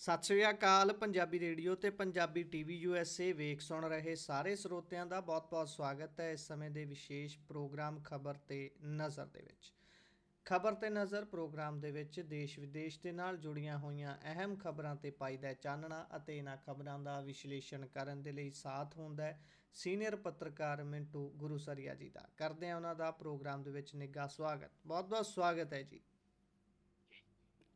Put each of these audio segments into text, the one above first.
ਸਤਿ ਸ਼੍ਰੀ ਅਕਾਲ। ਪੰਜਾਬੀ ਰੇਡੀਓ ਤੇ Punjabi TV USA ਵੇਖ ਸੁਣ ਰਹੇ ਸਾਰੇ ਸਰੋਤਿਆਂ ਦਾ ਬਹੁਤ-ਬਹੁਤ ਸਵਾਗਤ ਹੈ ਇਸ ਸਮੇਂ ਦੇ ਵਿਸ਼ੇਸ਼ ਪ੍ਰੋਗਰਾਮ ਖਬਰ ਤੇ ਨਜ਼ਰ ਦੇ ਵਿੱਚ। ਖਬਰ ਤੇ ਨਜ਼ਰ ਪ੍ਰੋਗਰਾਮ ਦੇ ਵਿੱਚ ਦੇਸ਼ ਵਿਦੇਸ਼ ਦੇ ਨਾਲ ਜੁੜੀਆਂ ਹੋਈਆਂ ਅਹਿਮ ਖਬਰਾਂ ਤੇ ਪਾਈਦਾ ਚਾਨਣਾ ਅਤੇ ਇਹਨਾਂ ਖਬਰਾਂ ਦਾ ਵਿਸ਼ਲੇਸ਼ਣ ਕਰਨ ਦੇ ਲਈ ਸਾਥ ਹੁੰਦਾ ਹੈ ਸੀਨੀਅਰ ਪੱਤਰਕਾਰ ਮਿੰਟੂ ਗੁਰੂਸਰੀਆ ਜੀ ਦਾ। ਕਰਦੇ ਹਾਂ ਉਹਨਾਂ ਦਾ ਪ੍ਰੋਗਰਾਮ ਦੇ ਵਿੱਚ ਨਿੱਘਾ ਸਵਾਗਤ। ਬਹੁਤ-ਬਹੁਤ ਸਵਾਗਤ ਹੈ ਜੀ।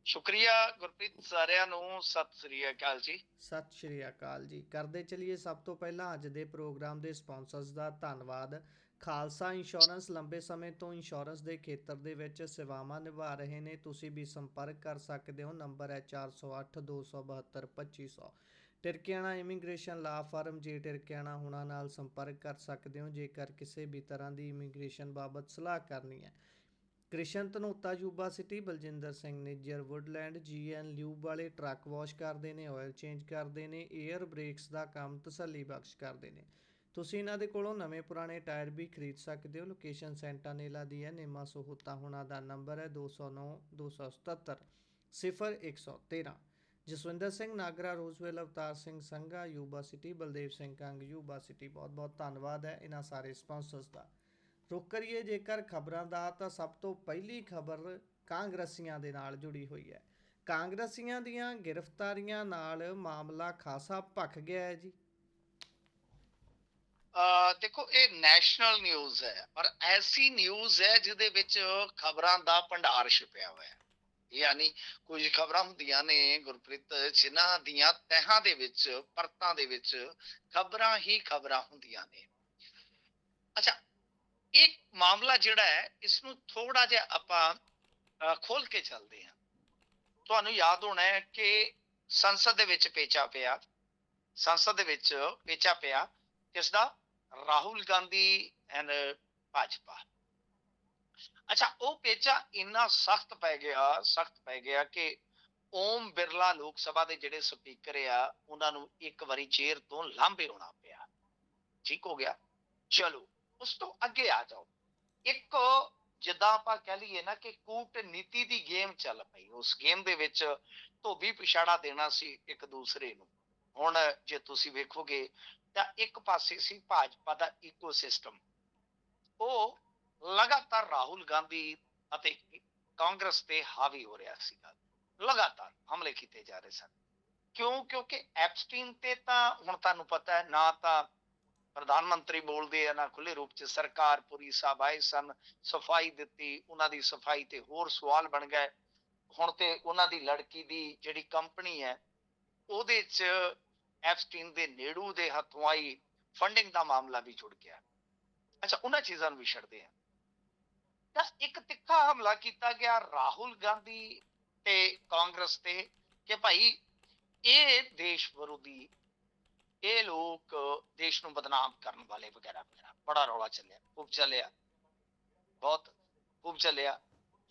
ਸ਼ੁਕਰੀਆ ਗੁਰਪ੍ਰੀਤ, ਸਾਰਿਆਂ ਨੂੰ ਸਤਿ ਸ੍ਰੀ ਅਕਾਲ ਜੀ। ਸਤਿ ਸ਼੍ਰੀ ਅਕਾਲ ਜੀ। ਕਰਦੇ ਚਲੀਏ ਸਭ ਤੋਂ ਪਹਿਲਾਂ ਅੱਜ ਦੇ ਪ੍ਰੋਗਰਾਮ ਦੇ ਸਪਾਂਸਰਸ ਦਾ ਧੰਨਵਾਦ। ਖਾਲਸਾ ਇੰਸ਼ੋਰੈਂਸ ਲੰਬੇ ਸਮੇਂ ਤੋਂ ਇੰਸ਼ੋਰੈਂਸ ਦੇ ਖੇਤਰ ਦੇ ਵਿੱਚ ਸੇਵਾਵਾਂ ਨਿਭਾ ਰਹੇ ਨੇ। ਤੁਸੀਂ ਵੀ ਸੰਪਰਕ ਕਰ ਸਕਦੇ ਹੋ। ਨੰਬਰ ਹੈ 408 272 2500। ਟਿਰਕਿਆਣਾ ਇਮੀਗ੍ਰੇਸ਼ਨ ਲਾ ਫਰਮ ਜੇ ਟਿਰਕਿਆਣਾ ਹੁਣਾਂ ਨਾਲ ਸੰਪਰਕ ਕਰ ਸਕਦੇ ਹੋ ਜੇਕਰ ਕਿਸੇ ਵੀ ਤਰ੍ਹਾਂ ਦੀ ਇਮੀਗ੍ਰੇਸ਼ਨ ਬਾਬਤ ਸਲਾਹ ਕਰਨੀ ਹੈ। Krishan Dhanota Yuba City, Baljinder Singh Nijjar Woodland, GN lube ਵਾਲੇ ਟਰੱਕ ਵਾਸ਼ ਕਰਦੇ ਨੇ, ਆਇਲ ਚੇਂਜ ਕਰਦੇ ਨੇ, 에ਅਰ ਬ੍ਰੇਕਸ ਦਾ ਕੰਮ ਤਸੱਲੀ ਬਖਸ਼ ਕਰਦੇ ਨੇ। ਤੁਸੀਂ ਇਹਨਾਂ ਦੇ ਕੋਲੋਂ ਨਵੇਂ ਪੁਰਾਣੇ ਟਾਇਰ ਵੀ ਖਰੀਦ ਸਕਦੇ ਹੋ। ਲੋਕੇਸ਼ਨ ਸੈਂਟਾਨੇਲਾ ਦੀ ਹੈ। ਨੇਮਾ ਸਹੂਲਤਾਂ ਹੁਣਾਂ ਦਾ ਨੰਬਰ ਹੈ 209 277 0113। Jaswinder Singh Nagra, Roseville, Avtar Singh Sangha Yuba City, Baldev Singh Kang Yuba City. ਬਹੁਤ ਬਹੁਤ ਧੰਨਵਾਦ ਹੈ ਇਹਨਾਂ ਸਾਰੇ ਸਪਾਂਸਰਸ ਦਾ। ਰੁਕ ਕਰੀਏ ਜੇਕਰ ਖਬਰਾਂ ਦਾ ਤਾਂ ਸਭ ਤੋਂ ਪਹਿਲੀ ਖਬਰ ਕਾਂਗਰਸੀਆਂ ਦੇ ਨਾਲ ਜੁੜੀ ਹੋਈ ਹੈ। ਕਾਂਗਰਸੀਆਂ ਦੀਆਂ ਗ੍ਰਿਫਤਾਰੀਆਂ ਨਾਲ ਮਾਮਲਾ ਖਾਸਾ ਭਖ ਗਿਆ ਹੈ ਜੀ। ਦੇਖੋ, ਇਹ ਨੈਸ਼ਨਲ ਨਿਊਜ਼ ਹੈ, ਪਰ ਐਸੀ ਨਿਊਜ਼ ਹੈ ਜਿਹਦੇ ਵਿੱਚ ਖਬਰਾਂ ਦਾ ਭੰਡਾਰ ਛਿਪਿਆ ਹੋਇਆ ਹੈ। ਯਾਨੀ ਕੁਝ ਖਬਰਾਂ ਹੁੰਦੀਆਂ ਨੇ ਗੁਰਪ੍ਰੀਤ, ਜਿਨ੍ਹਾਂ ਦੀਆਂ ਤਹਿਾਂ ਦੇ ਵਿੱਚ, ਪਰਤਾਂ ਦੇ ਵਿੱਚ ਖਬਰਾਂ ਹੀ ਖਬਰਾਂ ਹੁੰਦੀਆਂ ਨੇ। ਅੱਛਾ, ਇਹ ਮਾਮਲਾ ਜਿਹੜਾ ਹੈ, ਇਸ ਨੂੰ ਥੋੜਾ ਜਿਹਾ ਆਪਾਂ ਖੋਲ ਕੇ ਚੱਲਦੇ ਹਾਂ। ਤੁਹਾਨੂੰ ਯਾਦ ਹੋਣਾ ਹੈ ਕਿ ਸੰਸਦ ਦੇ ਵਿੱਚ ਪੇਚਾ ਪਿਆ। ਸੰਸਦ ਦੇ ਵਿੱਚ ਪੇਚਾ ਪਿਆ ਕਿਸ ਦਾ? ਰਾਹੁਲ ਗਾਂਧੀ ਐਂਡ ਭਾਜਪਾ। ਅੱਛਾ, ਉਹ ਪੇਚਾ ਇੰਨਾ ਸਖਤ ਪੈ ਗਿਆ ਕਿ ਓਮ ਬਿਰਲਾ ਲੋਕ ਸਭਾ ਦੇ ਜਿਹੜੇ ਸਪੀਕਰ ਆ, ਉਹਨਾਂ ਨੂੰ ਇੱਕ ਵਾਰੀ ਚੇਅਰ ਤੋਂ ਲਾਂਭੇ ਹੋਣਾ ਪਿਆ। ਠੀਕ ਹੋ ਗਿਆ। ਚਲੋ, ਉਸ ਤੋਂ ਅੱਗੇ ਆ ਜਾਓ। ਇੱਕ ਜਿੱਦਾਂ ਆਪਾਂ ਕਹਿ ਲਈਏ ਨਾ ਕਿ ਕੂਟਨੀਤੀ ਦੀ ਗੇਮ ਚੱਲ ਪਈ। ਉਸ ਗੇਮ ਦੇ ਵਿੱਚ ਧੋਬੀ ਪਿਛਾੜਾ ਦੇਣਾ ਸੀ ਇੱਕ ਦੂਸਰੇ ਨੂੰ। ਹੁਣ ਜੇ ਤੁਸੀਂ ਵੇਖੋਗੇ ਤਾਂ ਇੱਕ ਪਾਸੇ ਸੀ ਭਾਜਪਾ ਦਾ ਇਕੋਸਿਸਟਮ, ਉਹ ਲਗਾਤਾਰ ਰਾਹੁਲ ਗਾਂਧੀ ਅਤੇ ਕਾਂਗਰਸ ਤੇ ਹਾਵੀ ਹੋ ਰਿਹਾ ਸੀਗਾ। ਲਗਾਤਾਰ ਹਮਲੇ ਕੀਤੇ ਜਾ ਰਹੇ ਸਨ। ਕਿਉਂ? ਕਿਉਂਕਿ ਐਪਸਟੀਨ ਤੇ ਤਾਂ ਹੁਣ ਤੁਹਾਨੂੰ ਪਤਾ ਹੈ, ਨਾ ਤਾਂ ਪ੍ਰਧਾਨ ਮੰਤਰੀ ਬੋਲਦੇ ਆ, ਨਾ ਖੁੱਲੇ ਰੂਪ ਚ ਸਰਕਾਰ ਪੂਰੀ ਸਾਹਿਬ ਆਏ ਸਨ, ਸਫਾਈ ਦਿੱਤੀ। ਉਹਨਾਂ ਦੀ ਸਫਾਈ ਤੇ ਹੋਰ ਸਵਾਲ ਬਣ ਗਏ। ਹੁਣ ਤੇ ਉਹਨਾਂ ਦੀ ਲੜਕੀ ਦੀ ਜਿਹੜੀ ਕੰਪਨੀ ਹੈ, ਉਹਦੇ ਚ ਐਪਸਟੀਨ ਦੇ ਨੇੜੂ ਦੇ ਹੱਥੋਂ ਆਈ ਫੰਡਿੰਗ ਦਾ ਮਾਮਲਾ ਵੀ ਜੁੜ ਗਿਆ। ਅੱਛਾ, ਉਹਨਾਂ ਚੀਜ਼ਾਂ ਨੂੰ ਵੀ ਛੱਡਦੇ ਆ। ਤਾਂ ਇੱਕ ਤਿੱਖਾ ਹਮਲਾ ਕੀਤਾ ਗਿਆ ਰਾਹੁਲ ਗਾਂਧੀ ਤੇ ਕਾਂਗਰਸ ਤੇ ਕਿ ਭਾਈ ਇਹ ਦੇਸ਼ ਵਿਰੋਧੀ, ਇਹ ਲੋਕ ਦੇਸ਼ ਨੂੰ ਬਦਨਾਮ ਕਰਨ ਵਾਲੇ ਵਗੈਰਾ ਵਗੈਰਾ। ਬੜਾ ਰੌਲਾ ਚੱਲਿਆ, ਖੂਬ ਚੱਲਿਆ, ਬਹੁਤ ਖੂਬ ਚੱਲਿਆ।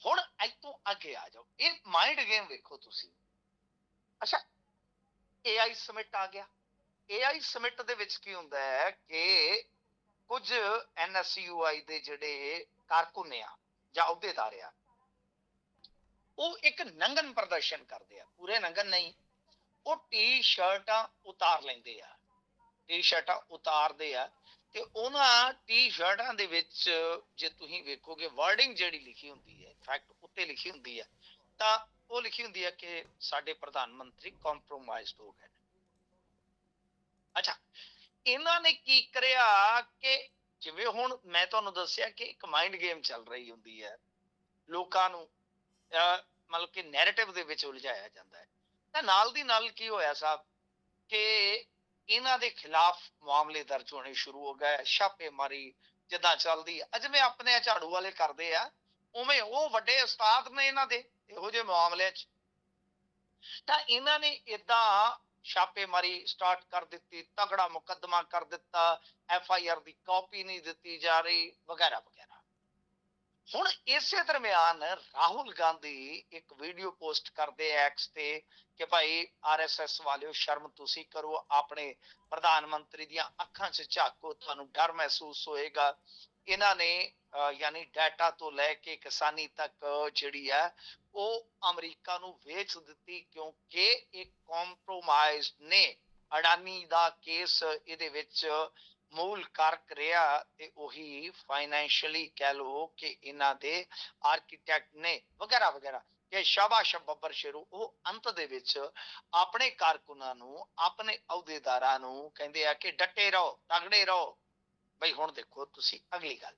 ਹੁਣ ਇੱਥੋਂ ਅੱਗੇ ਆ ਜਾਓ, ਇਹ ਮਾਈਂਡ ਗੇਮ ਵੇਖੋ ਤੁਸੀਂ। ਅੱਛਾ, AI ਸਮਿਟ ਆ ਗਿਆ। AI ਸਮਿਟ ਦੇ ਵਿੱਚ ਕੀ ਹੁੰਦਾ ਹੈ ਕਿ ਕੁਝ NSUI ਦੇ ਜਿਹੜੇ ਕਾਰਕੁਨ ਆ ਜਾਂ ਅਹੁਦੇਦਾਰ ਆ, ਉਹ ਇੱਕ ਨੰਗਨ ਪ੍ਰਦਰਸ਼ਨ ਕਰਦੇ ਆ। ਪੂਰੇ ਨੰਗਨ ਨਹੀਂ, ਉਹ ਟੀ-ਸ਼ਰਟਾਂ ਉਤਾਰ ਲੈਂਦੇ ਆ। ਟੀ-ਸ਼ਰਟਾਂ ਉਤਾਰਦੇ ਆ ਤੇ ਉਹਨਾਂ ਟੀ-ਸ਼ਰਟਾਂ ਦੇ ਵਿੱਚ ਜੇ ਤੁਸੀਂ ਵੇਖੋਗੇ ਵਰਡਿੰਗ ਜਿਹੜੀ ਲਿਖੀ ਹੁੰਦੀ ਹੈ, ਇਨਫੈਕਟ ਉੱਤੇ ਲਿਖੀ ਹੁੰਦੀ ਹੈ, ਤਾਂ ਉਹ ਲਿਖੀ ਹੁੰਦੀ ਹੈ ਕਿ ਸਾਡੇ ਪ੍ਰਧਾਨ ਮੰਤਰੀ ਕੰਪਰੋਮਾਈਜ਼ਡ ਹੋ ਗਏ। ਅੱਛਾ, ਇਹਨਾਂ ਨੇ ਕੀ ਕਰਿਆ ਕਿ ਜਿਵੇਂ ਹੁਣ ਮੈਂ ਤੁਹਾਨੂੰ ਦੱਸਿਆ ਕਿ ਇੱਕ ਮਾਈਂਡ ਗੇਮ ਚੱਲ ਰਹੀ ਹੁੰਦੀ ਹੈ, ਲੋਕਾਂ ਨੂੰ ਮਤਲਬ ਕਿ ਨੈਰੇਟਿਵ ਦੇ ਵਿੱਚ ਉਲਝਾਇਆ ਜਾਂਦਾ ਹੈ। ਤਾਂ ਨਾਲ ਦੀ ਨਾਲ ਕੀ ਹੋਇਆ ਸਾਹਿਬ ਕਿ ਇਹਨਾਂ ਦੇ ਖਿਲਾਫ ਮਾਮਲੇ ਦਰਜ ਹੋਣੇ ਸ਼ੁਰੂ ਹੋ ਗਏ। ਛਾਪੇਮਾਰੀ ਜਿੱਦਾਂ ਚੱਲਦੀ ਹੈ, ਜਿਵੇਂ ਆਪਣੇ ਝਾੜੂ ਵਾਲੇ ਕਰਦੇ ਆ, ਉਵੇਂ ਉਹ ਵੱਡੇ ਉਸਤਾਦ ਨੇ ਇਹਨਾਂ ਦੇ ਇਹੋ ਜਿਹੇ ਮਾਮਲਿਆਂ 'ਚ। ਤਾਂ ਇਹਨਾਂ ਨੇ ਏਦਾਂ ਛਾਪੇਮਾਰੀ ਸਟਾਰਟ ਕਰ ਦਿੱਤੀ, ਤਗੜਾ ਮੁਕੱਦਮਾ ਕਰ ਦਿੱਤਾ, FIR ਦੀ ਕਾਪੀ ਨਹੀਂ ਦਿੱਤੀ ਜਾ ਰਹੀ, ਵਗੈਰਾ ਵਗੈਰਾ। ਹੁਣ ਇਸੇ ਦਰਮਿਆਨ ਰਾਹੁਲ ਗਾਂਧੀ ਇੱਕ ਵੀਡੀਓ ਪੋਸਟ ਕਰਦੇ ਐਕਸ ਤੇ ਕਿ ਭਾਈ RSS ਵਾਲਿਓ, ਸ਼ਰਮ ਤੁਸੀਂ ਕਰੋ, ਆਪਣੇ ਪ੍ਰਧਾਨ ਮੰਤਰੀ ਦੀਆਂ ਅੱਖਾਂ 'ਚ ਝਾਕੋ, ਤੁਹਾਨੂੰ ਡਰ ਮਹਿਸੂਸ ਹੋਏਗਾ। ਇਹਨਾਂ ਨੇ ਯਾਨੀ ਡਾਟਾ ਤੋਂ ਲੈ ਕੇ ਕਿਸਾਨੀ ਤੱਕ ਜਿਹੜੀ ਹੈ ਉਹ ਅਮਰੀਕਾ ਨੂੰ ਵੇਚ ਦਿੱਤੀ, ਕਿਉਂਕਿ ਇੱਕ ਕੰਪਰੋਮਾਈਜ਼ ਨੇ ਅਡਾਨੀ ਦਾ ਕੇਸ ਇਹਦੇ ਵਿੱਚ ਮੂਲ ਕਾਰਕ ਰਿਹਾ, ਤੇ ਉਹੀ ਫਾਈਨੈਂਸ਼ੀਅਲੀ ਕਹਿ ਲੋ ਕਿ ਇਹਨਾਂ ਦੇ ਆਰਕੀਟੈਕਟ ਨੇ ਵਗੈਰਾ ਵਗੈਰਾ, ਕਿ ਸ਼ਾਬਾਸ਼ ਬੱਬਰ ਸ਼ੇਰੂ। ਉਹ ਅੰਤ ਦੇ ਵਿੱਚ ਆਪਣੇ ਕਾਰਕੁਨਾਂ ਨੂੰ, ਆਪਣੇ ਅਹੁਦੇਦਾਰਾਂ ਨੂੰ ਕਹਿੰਦੇ ਆ ਕਿ ਡਟੇ ਰਹੋ, ਤਗੜੇ ਰਹੋ। ਬਈ ਹੁਣ ਦੇਖੋ ਤੁਸੀਂ ਅਗਲੀ ਗੱਲ,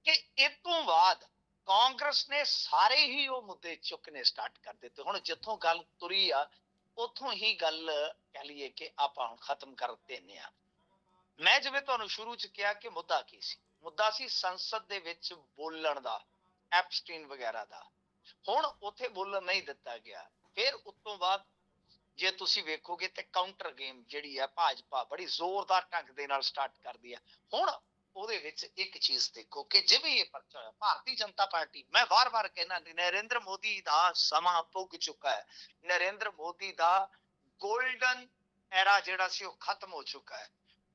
ਕਿ ਇਸ ਤੋਂ ਬਾਅਦ ਕਾਂਗਰਸ ਨੇ ਸਾਰੇ ਹੀ ਉਹ ਮੁੱਦੇ ਚੁੱਕਣੇ ਸਟਾਰਟ ਕਰ ਦਿੱਤੇ। ਹੁਣ ਜਿੱਥੋਂ ਗੱਲ ਤੁਰੀ ਆ ਉੱਥੋਂ ਹੀ ਗੱਲ ਕਹਿ ਲਈਏ ਕਿ ਆਪਾਂ ਹੁਣ ਖਤਮ ਕਰ ਦਿੰਦੇ ਆ। ਮੈਂ ਜਿਵੇਂ ਤੁਹਾਨੂੰ ਸ਼ੁਰੂ ਚ ਕਿਹਾ ਕਿ ਮੁੱਦਾ ਕੀ ਸੀ, ਮੁੱਦਾ ਸੀ ਸੰਸਦ ਦੇ ਵਿੱਚ ਬੋਲਣ ਦਾ, ਐਪਸਟੀਨ ਵਗੈਰਾ ਦਾ। ਹੁਣ ਉੱਥੇ ਬੋਲਣ ਨਹੀਂ ਦਿੱਤਾ ਗਿਆ। ਫਿਰ ਉਸ ਤੋਂ ਬਾਅਦ ਜੇ ਤੁਸੀਂ ਵੇਖੋਗੇ ਤੇ ਕਾਊਂਟਰ ਗੇਮ ਜਿਹੜੀ ਹੈ ਭਾਜਪਾ ਬੜੀ ਜ਼ੋਰਦਾਰ ਢੰਗ ਦੇ ਨਾਲ ਸਟਾਰਟ ਕਰਦੀ ਹੈ। ਹੁਣ ਉਹਦੇ ਵਿੱਚ ਇੱਕ ਚੀਜ਼ ਦੇਖੋ ਕਿ ਜਿਵੇਂ ਇਹ ਪਰਚਾ ਹੋਇਆ, ਭਾਰਤੀ ਜਨਤਾ ਪਾਰਟੀ, ਮੈਂ ਵਾਰ-ਵਾਰ ਕਹਿਣਾ, ਨਰਿੰਦਰ ਮੋਦੀ ਦਾ ਸਮਾਂ ਪੁੱਗ ਚੁੱਕਾ ਹੈ। ਨਰਿੰਦਰ ਮੋਦੀ ਦਾ ਗੋਲਡਨ ਐਰਾ ਜਿਹੜਾ ਸੀ ਉਹ ਖਤਮ ਹੋ ਚੁੱਕਾ ਹੈ।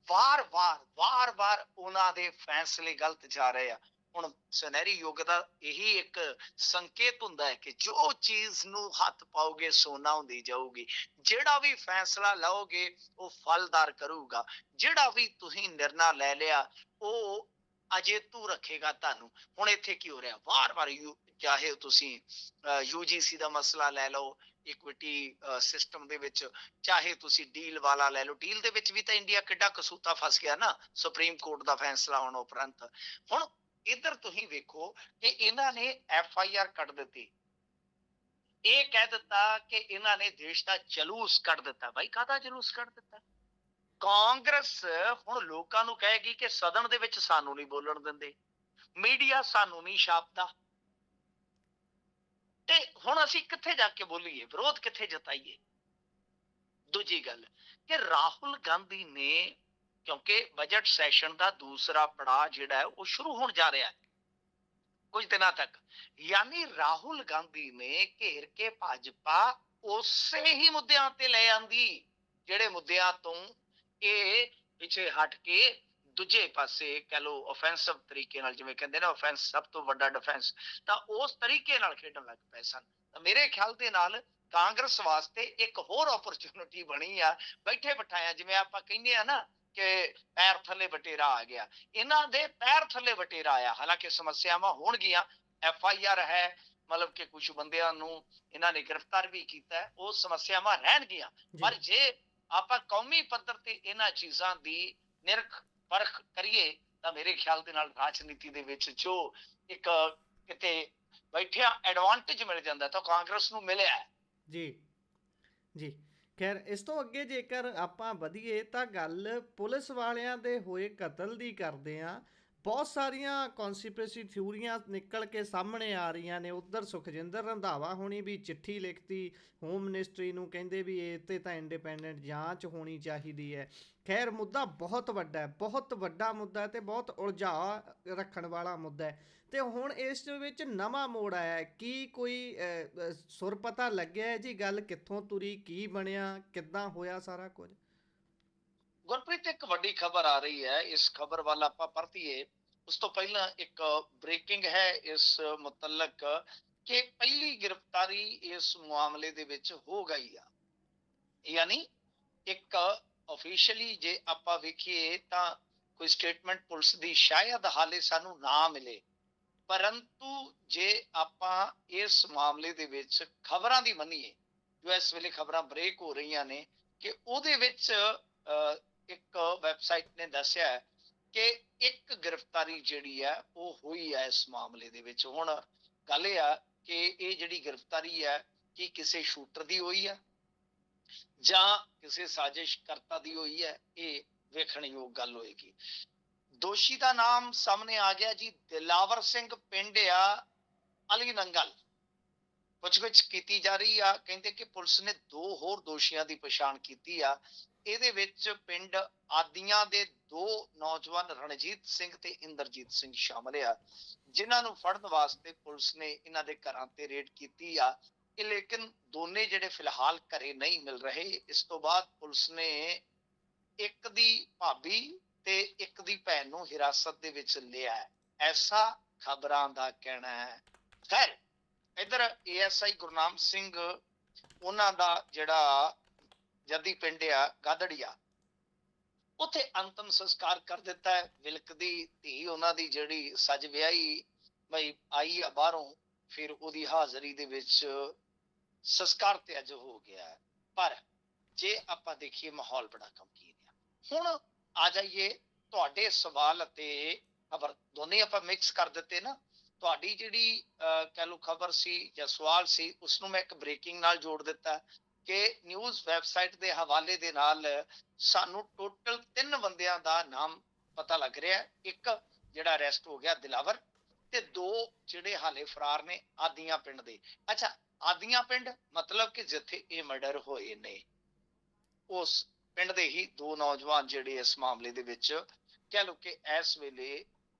ਵਾਰ-ਵਾਰ ਉਹਨਾਂ ਦੇ ਫੈਸਲੇ ਗਲਤ ਜਾ ਰਹੇ ਆ। ਹੁਣ ਸੁਨਹਿਰੀ ਯੁੱਗ ਦਾ ਇਹੀ ਇੱਕ ਸੰਕੇਤ ਹੁੰਦਾ ਹੈ ਕਿ ਜੋ ਚੀਜ਼ ਨੂੰ ਹੱਥ ਪਾਓਗੇ ਸੋਨਾ ਹੁੰਦੀ ਜਾਊਗੀ। ਜਿਹੜਾ ਵੀ ਫੈਸਲਾ ਲਓਗੇ ਉਹ ਫਲਦਾਰ ਕਰੂਗਾ। ਜਿਹੜਾ ਵੀ ਤੁਸੀਂ ਨਿਰਣਾ ਲੈ ਲਿਆ ਉਹ ਅਜੇਤੂ ਰੱਖੇਗਾ ਤੁਹਾਨੂੰ। ਹੁਣ ਇੱਥੇ ਕੀ ਹੋ ਰਿਹਾ, ਵਾਰ-ਵਾਰ ਚਾਹੇ ਤੁਸੀਂ UGC ਦਾ ਮਸਲਾ ਲੈ ਲਓ, ਇਕੁਇਟੀ ਸਿਸਟਮ ਦੇ ਵਿੱਚ, ਚਾਹੇ ਤੁਸੀਂ ਡੀਲ ਵਾਲਾ ਲੈ ਲਓ। ਡੀਲ ਦੇ ਵਿੱਚ ਵੀ ਤਾਂ ਇੰਡੀਆ ਕਿੱਡਾ ਕਸੂਤਾ ਫਸ ਗਿਆ ਨਾ, ਸੁਪਰੀਮ ਕੋਰਟ ਦਾ ਫੈਸਲਾ ਆਉਣ ਉਪਰੰਤ। ਹੁਣ ਇੱਧਰ ਤੁਸੀਂ ਵੇਖੋ ਕਿ ਇਹਨਾਂ ਨੇ FIR ਕੱਢ ਦਿੱਤੀ। ਇਹ ਕਹਿ ਦਿੱਤਾ ਕਿ ਇਹਨਾਂ ਨੇ ਦੇਸ਼ ਦਾ ਜਲੂਸ ਕੱਢ ਦਿੱਤਾ। ਬਾਈ ਕਾਹਦਾ ਜਲੂਸ ਕੱਢ ਦਿੱਤਾ? ਕਾਂਗਰਸ ਹੁਣ ਲੋਕਾਂ ਨੂੰ ਕਹੇਗੀ ਕਿ ਸਦਨ ਦੇ ਵਿੱਚ ਸਾਨੂੰ ਨਹੀਂ ਬੋਲਣ ਦਿੰਦੇ, ਮੀਡੀਆ ਸਾਨੂੰ ਨਹੀਂ ਛਾਪਦਾ, ਤੇ ਹੁਣ ਅਸੀਂ ਕਿੱਥੇ ਜਾ ਕੇ ਬੋਲੀਏ, ਵਿਰੋਧ ਕਿੱਥੇ ਜਤਾਈਏ? ਦੂਜੀ ਗੱਲ ਕਿ ਰਾਹੁਲ ਗਾਂਧੀ ਨੇ, ਕਿਉਂਕਿ ਬਜਟ ਸੈਸ਼ਨ ਦਾ ਦੂਸਰਾ ਪੜਾਅ ਜਿਹੜਾ ਹੈ ਉਹ ਸ਼ੁਰੂ ਹੋਣ ਜਾ ਰਿਹਾ ਹੈ ਕੁਝ ਦਿਨਾਂ ਤੱਕ, ਯਾਨੀ ਰਾਹੁਲ ਗਾਂਧੀ ਨੇ ਘੇਰ ਕੇ ਭਾਜਪਾ ਉਸੇ ਹੀ ਮੁੱਦਿਆਂ ਤੇ ਲੈ ਆਂਦੀ ਜਿਹੜੇ ਮੁੱਦਿਆਂ ਤੋਂ ਇਹ ਪਿੱਛੇ ਹਟ ਕੇ ਦੂਜੇ ਪਾਸੇ ਕਹ ਲੋ ਆਫੈਂਸਿਵ ਤਰੀਕੇ ਨਾਲ, ਜਿਵੇਂ ਕਹਿੰਦੇ ਨਾ ਆਫੈਂਸ ਸਭ ਤੋਂ ਵੱਡਾ ਡਿਫੈਂਸ, ਤਾਂ ਉਸ ਤਰੀਕੇ ਨਾਲ ਖੇਡਣ ਲੱਗ ਪਏ ਸਨ। ਤਾਂ ਮੇਰੇ ਖਿਆਲ ਦੇ ਨਾਲ ਕਾਂਗਰਸ ਵਾਸਤੇ ਇੱਕ ਹੋਰ ਓਪਰਚੁਨਿਟੀ ਬਣੀ ਆ, ਬੈਠੇ ਬਿਠਾਇਆ, ਜਿਵੇਂ ਆਪਾਂ ਕਹਿੰਦੇ ਆ ਨਾ ਕਿ ਪੈਰ ਥੱਲੇ ਵਟੇਰਾ ਆ ਗਿਆ, ਇਹਨਾਂ ਦੇ ਪੈਰ ਥੱਲੇ ਵਟੇਰਾ ਆਇਆ। ਹਾਲਾਂਕਿ ਸਮੱਸਿਆਵਾਂ ਹੋਣਗੀਆਂ, FIR ਹੈ, ਮਤਲਬ ਕਿ ਕੁਝ ਬੰਦਿਆਂ ਨੂੰ ਇਹਨਾਂ ਨੇ ਗ੍ਰਿਫਤਾਰ ਵੀ ਕੀਤਾ, ਉਹ ਸਮੱਸਿਆਵਾਂ ਰਹਿਣਗੀਆਂ। ਪਰ ਜੇ ਆਪਾਂ ਕੌਮੀ ਪੱਧਰ ਤੇ ਇਹਨਾਂ ਚੀਜ਼ਾਂ ਦੀ ਨਿਰਖ ਪਰਖ ਕਰੀਏ ਤਾਂ ਮੇਰੇ ਖਿਆਲ ਦੇ ਨਾਲ ਰਾਜਨੀਤੀ ਦੇ ਵਿੱਚ ਜੋ ਇੱਕ ਕਿਤੇ ਬੈਠਿਆ ਐਡਵਾਂਟੇਜ ਮਿਲ ਜਾਂਦਾ ਤਾਂ ਕਾਂਗਰਸ ਨੂੰ ਮਿਲਿਆ ਜੀ ਜੀ। ਖੈਰ ਇਸ ਤੋਂ ਅੱਗੇ ਜੇਕਰ ਆਪਾਂ ਵਧੀਏ ਤਾਂ ਗੱਲ ਪੁਲਿਸ ਵਾਲਿਆਂ ਦੇ ਹੋਏ ਕਤਲ ਦੀ ਕਰਦੇ ਹਾਂ। ਬਹੁਤ ਸਾਰੀਆਂ ਕੌਨਸਪੀਰੇਸੀ ਥਿਊਰੀਆਂ ਨਿਕਲ ਕੇ ਸਾਹਮਣੇ ਆ ਰਹੀਆਂ ਨੇ। ਉੱਧਰ ਸੁਖਜਿੰਦਰ ਰੰਧਾਵਾ ਹੋਣੀ ਵੀ ਚਿੱਠੀ ਲਿਖਤੀ ਹੋਮ ਮਿਨਿਸਟਰੀ ਨੂੰ, ਕਹਿੰਦੇ ਵੀ ਇਹ ਤੇ ਤਾਂ ਇੰਡੀਪੈਂਡੈਂਟ ਜਾਂਚ ਹੋਣੀ ਚਾਹੀਦੀ ਹੈ। ਖੈਰ ਮੁੱਦਾ ਬਹੁਤ ਵੱਡਾ ਹੈ, ਬਹੁਤ ਵੱਡਾ ਮੁੱਦਾ ਹੈ ਤੇ ਬਹੁਤ ਉਲਝਾ ਰੱਖਣ ਵਾਲਾ ਮੁੱਦਾ ਹੈ। ਤੇ ਹੁਣ ਇਸ ਵਿੱਚ ਨਵਾਂ ਮੋੜ ਆਇਆ, ਕੀ ਕੋਈ ਸੁਰ ਪਤਾ ਲੱਗਿਆ ਹੈ ਜੀ? ਗੱਲ ਕਿੱਥੋਂ ਤੁਰੀ, ਕੀ ਬਣਿਆ, ਕਿੱਦਾਂ ਹੋਇਆ ਸਾਰਾ ਕੁਝ? ਗੁਰਪ੍ਰੀਤ, ਇੱਕ ਵੱਡੀ ਖਬਰ ਆ ਰਹੀ ਹੈ, ਇਸ ਖਬਰ ਵੱਲ ਆਪਾਂ ਪਰਤੀਏ ਉਸ ਤੋਂ ਪਹਿਲਾਂ ਇੱਕ ਬ੍ਰੇਕਿੰਗ ਹੈ ਇਸ ਮੁਤਲਕ ਕਿ ਪਹਿਲੀ ਗ੍ਰਿਫਤਾਰੀ ਇਸ ਮਾਮਲੇ ਦੇ ਵਿੱਚ ਹੋ ਗਈ ਆ। ਯਾਨੀ ਇੱਕ ਆਫੀਸ਼ੀਅਲੀ ਜੇ ਆਪਾਂ ਵੇਖੀਏ ਤਾਂ ਕੋਈ ਸਟੇਟਮੈਂਟ ਪੁਲਿਸ ਦੀ ਸ਼ਾਇਦ ਹਾਲੇ ਸਾਨੂੰ ਨਾ ਮਿਲੇ, ਪਰੰਤੂ ਜੇ ਆਪਾਂ ਇਸ ਮਾਮਲੇ ਦੇ ਵਿੱਚ ਖਬਰਾਂ ਦੀ ਮੰਨੀਏ, ਜੋ ਇਸ ਵੇਲੇ ਖਬਰਾਂ ਬ੍ਰੇਕ ਹੋ ਰਹੀਆਂ ਨੇ, ਕਿ ਉਹਦੇ ਵਿੱਚ ਇੱਕ ਵੈਬਸਾਈਟ ਨੇ ਦੱਸਿਆ ਹੈ ਕਿ ਇੱਕ ਗ੍ਰਿਫਤਾਰੀ ਜਿਹੜੀ ਹੈ ਉਹ ਹੋਈ ਹੈ ਇਸ ਮਾਮਲੇ ਦੇ ਵਿੱਚ। ਹੁਣ ਗੱਲ ਇਹ ਆ ਕਿ ਇਹ ਜਿਹੜੀ ਗ੍ਰਿਫਤਾਰੀ ਹੈ ਕਿ ਕਿਸੇ ਸ਼ੂਟਰ ਦੀ ਹੋਈ ਹੈ ਜਾਂ ਕਿਸੇ ਸਾਜ਼ਿਸ਼ ਕਰਤਾ ਦੀ ਹੋਈ ਹੈ, ਇਹ ਵੇਖਣਯੋਗ ਗੱਲ ਹੋਏਗੀ। ਦੋਸ਼ੀ ਦਾ ਨਾਮ ਸਾਹਮਣੇ ਆ ਗਿਆ ਜੀ, ਦਿਲਾਵਰ ਸਿੰਘ, ਪਿੰਡ ਆ ਅਲੀ ਨੰਗਲ। ਪੁੱਛਗਿੱਛ ਕੀਤੀ ਜਾ ਰਹੀ ਆ। ਕਹਿੰਦੇ ਕਿ ਪੁਲਿਸ ਨੇ ਦੋ ਹੋਰ ਦੋਸ਼ੀਆਂ ਦੀ ਪਛਾਣ ਕੀਤੀ ਆ। ਇਹਦੇ ਵਿੱਚ ਪਿੰਡ ਆਦੀਆਂ ਦੇ ਦੋ ਨੌਜਵਾਨ ਰਣਜੀਤ ਸਿੰਘ ਤੇ ਇੰਦਰਜੀਤ ਸਿੰਘ ਸ਼ਾਮਲ ਆ, ਜਿਨ੍ਹਾਂ ਨੂੰ ਫੜਨ ਵਾਸਤੇ ਪੁਲਿਸ ਨੇ ਇਹਨਾਂ ਦੇ ਘਰਾਂ ਤੇ ਰੇਡ ਕੀਤੀ ਆ। ਇਹ ਲੇਕਿਨ ਦੋਨੇ ਜਿਹੜੇ ਫਿਲਹਾਲ ਘਰੇ ਨਹੀਂ ਮਿਲ ਰਹੇ। ਇਸ ਤੋਂ ਬਾਅਦ ਪੁਲਿਸ ਨੇ ਇੱਕ ਦੀ ਭਾਬੀ ਤੇ ਇੱਕ ਦੀ ਭੈਣ ਨੂੰ ਹਿਰਾਸਤ ਦੇ ਵਿੱਚ ਲਿਆ ਹੈ, ਐਸਾ ਖਬਰਾਂ ਦਾ ਕਹਿਣਾ ਹੈ। ਖੈਰ ਇਧਰ ਏਐਸਆਈ ਗੁਰਨਾਮ ਸਿੰਘ, ਉਹਨਾਂ ਦਾ ਜਿਹੜਾ ਜੱਦੀ ਪਿੰਡ ਆ ਗਾਦੜੀਆ, ਉੱਥੇ ਅੰਤਮ ਸੰਸਕਾਰ ਕਰ ਦਿੱਤਾ ਹੈ। ਵਿਲਕਦੀ ਧੀ ਉਹਨਾਂ ਦੀ ਜਿਹੜੀ ਸੱਜ ਵਿਆਹੀ ਬਈ ਆਈ ਆ ਬਾਹਰੋਂ, ਫਿਰ ਉਹਦੀ ਹਾਜ਼ਰੀ ਦੇ ਵਿੱਚ ਸੰਸਕਾਰ ਤੇ ਅੱਜ ਹੋ ਗਿਆ ਹੈ। ਪਰ ਜੇ ਆਪਾਂ ਦੇਖੀਏ ਮਾਹੌਲ ਬੜਾ ਗੰਭੀਰ ਹੈ। ਹੁਣ ਆ ਜਾਈਏ ਤੁਹਾਡੇ ਸਵਾਲ ਅਤੇ ਖਬਰ, ਦੋਨੇ ਆਪਾਂ ਮਿਕਸ ਕਰ ਦਿੱਤੇ ਨਾ। ਤੁਹਾਡੀ ਜਿਹੜੀ ਕਹਿ ਲਓ ਖਬਰ ਸੀ ਜਾਂ ਸਵਾਲ ਸੀ, ਉਸਨੂੰ ਮੈਂ ਇੱਕ ਬ੍ਰੇਕਿੰਗ ਨਾਲ ਜੋੜ ਦਿੱਤਾ ਕਿ ਨਿਊਜ਼ ਵੈਬਸਾਈਟ ਦੇ ਹਵਾਲੇ ਦੇ ਨਾਲ ਸਾਨੂੰ ਟੋਟਲ 3 ਬੰਦਿਆਂ ਦਾ ਨਾਮ ਪਤਾ ਲੱਗ ਰਿਹਾ ਹੈ। ਇੱਕ ਜਿਹੜਾ ਅਰੈਸਟ ਹੋ ਗਿਆ ਦਿਲਾਵਰ, ਤੇ 2 ਜਿਹੜੇ ਹਾਲੇ ਫਰਾਰ ਨੇ ਆਦੀਆਂ ਪਿੰਡ ਦੇ। ਅੱਛਾ, ਆਦੀਆਂ ਪਿੰਡ ਮਤਲਬ ਕਿ ਜਿੱਥੇ ਇਹ ਮਰਡਰ ਹੋਏ ਨੇ, ਉਸ ਪਿੰਡ ਦੇ ਹੀ 2 ਨੌਜਵਾਨ ਜਿਹੜੇ ਇਸ ਮਾਮਲੇ ਦੇ ਵਿੱਚ ਕਹਿ ਲਓ ਕਿ ਇਸ ਵੇਲੇ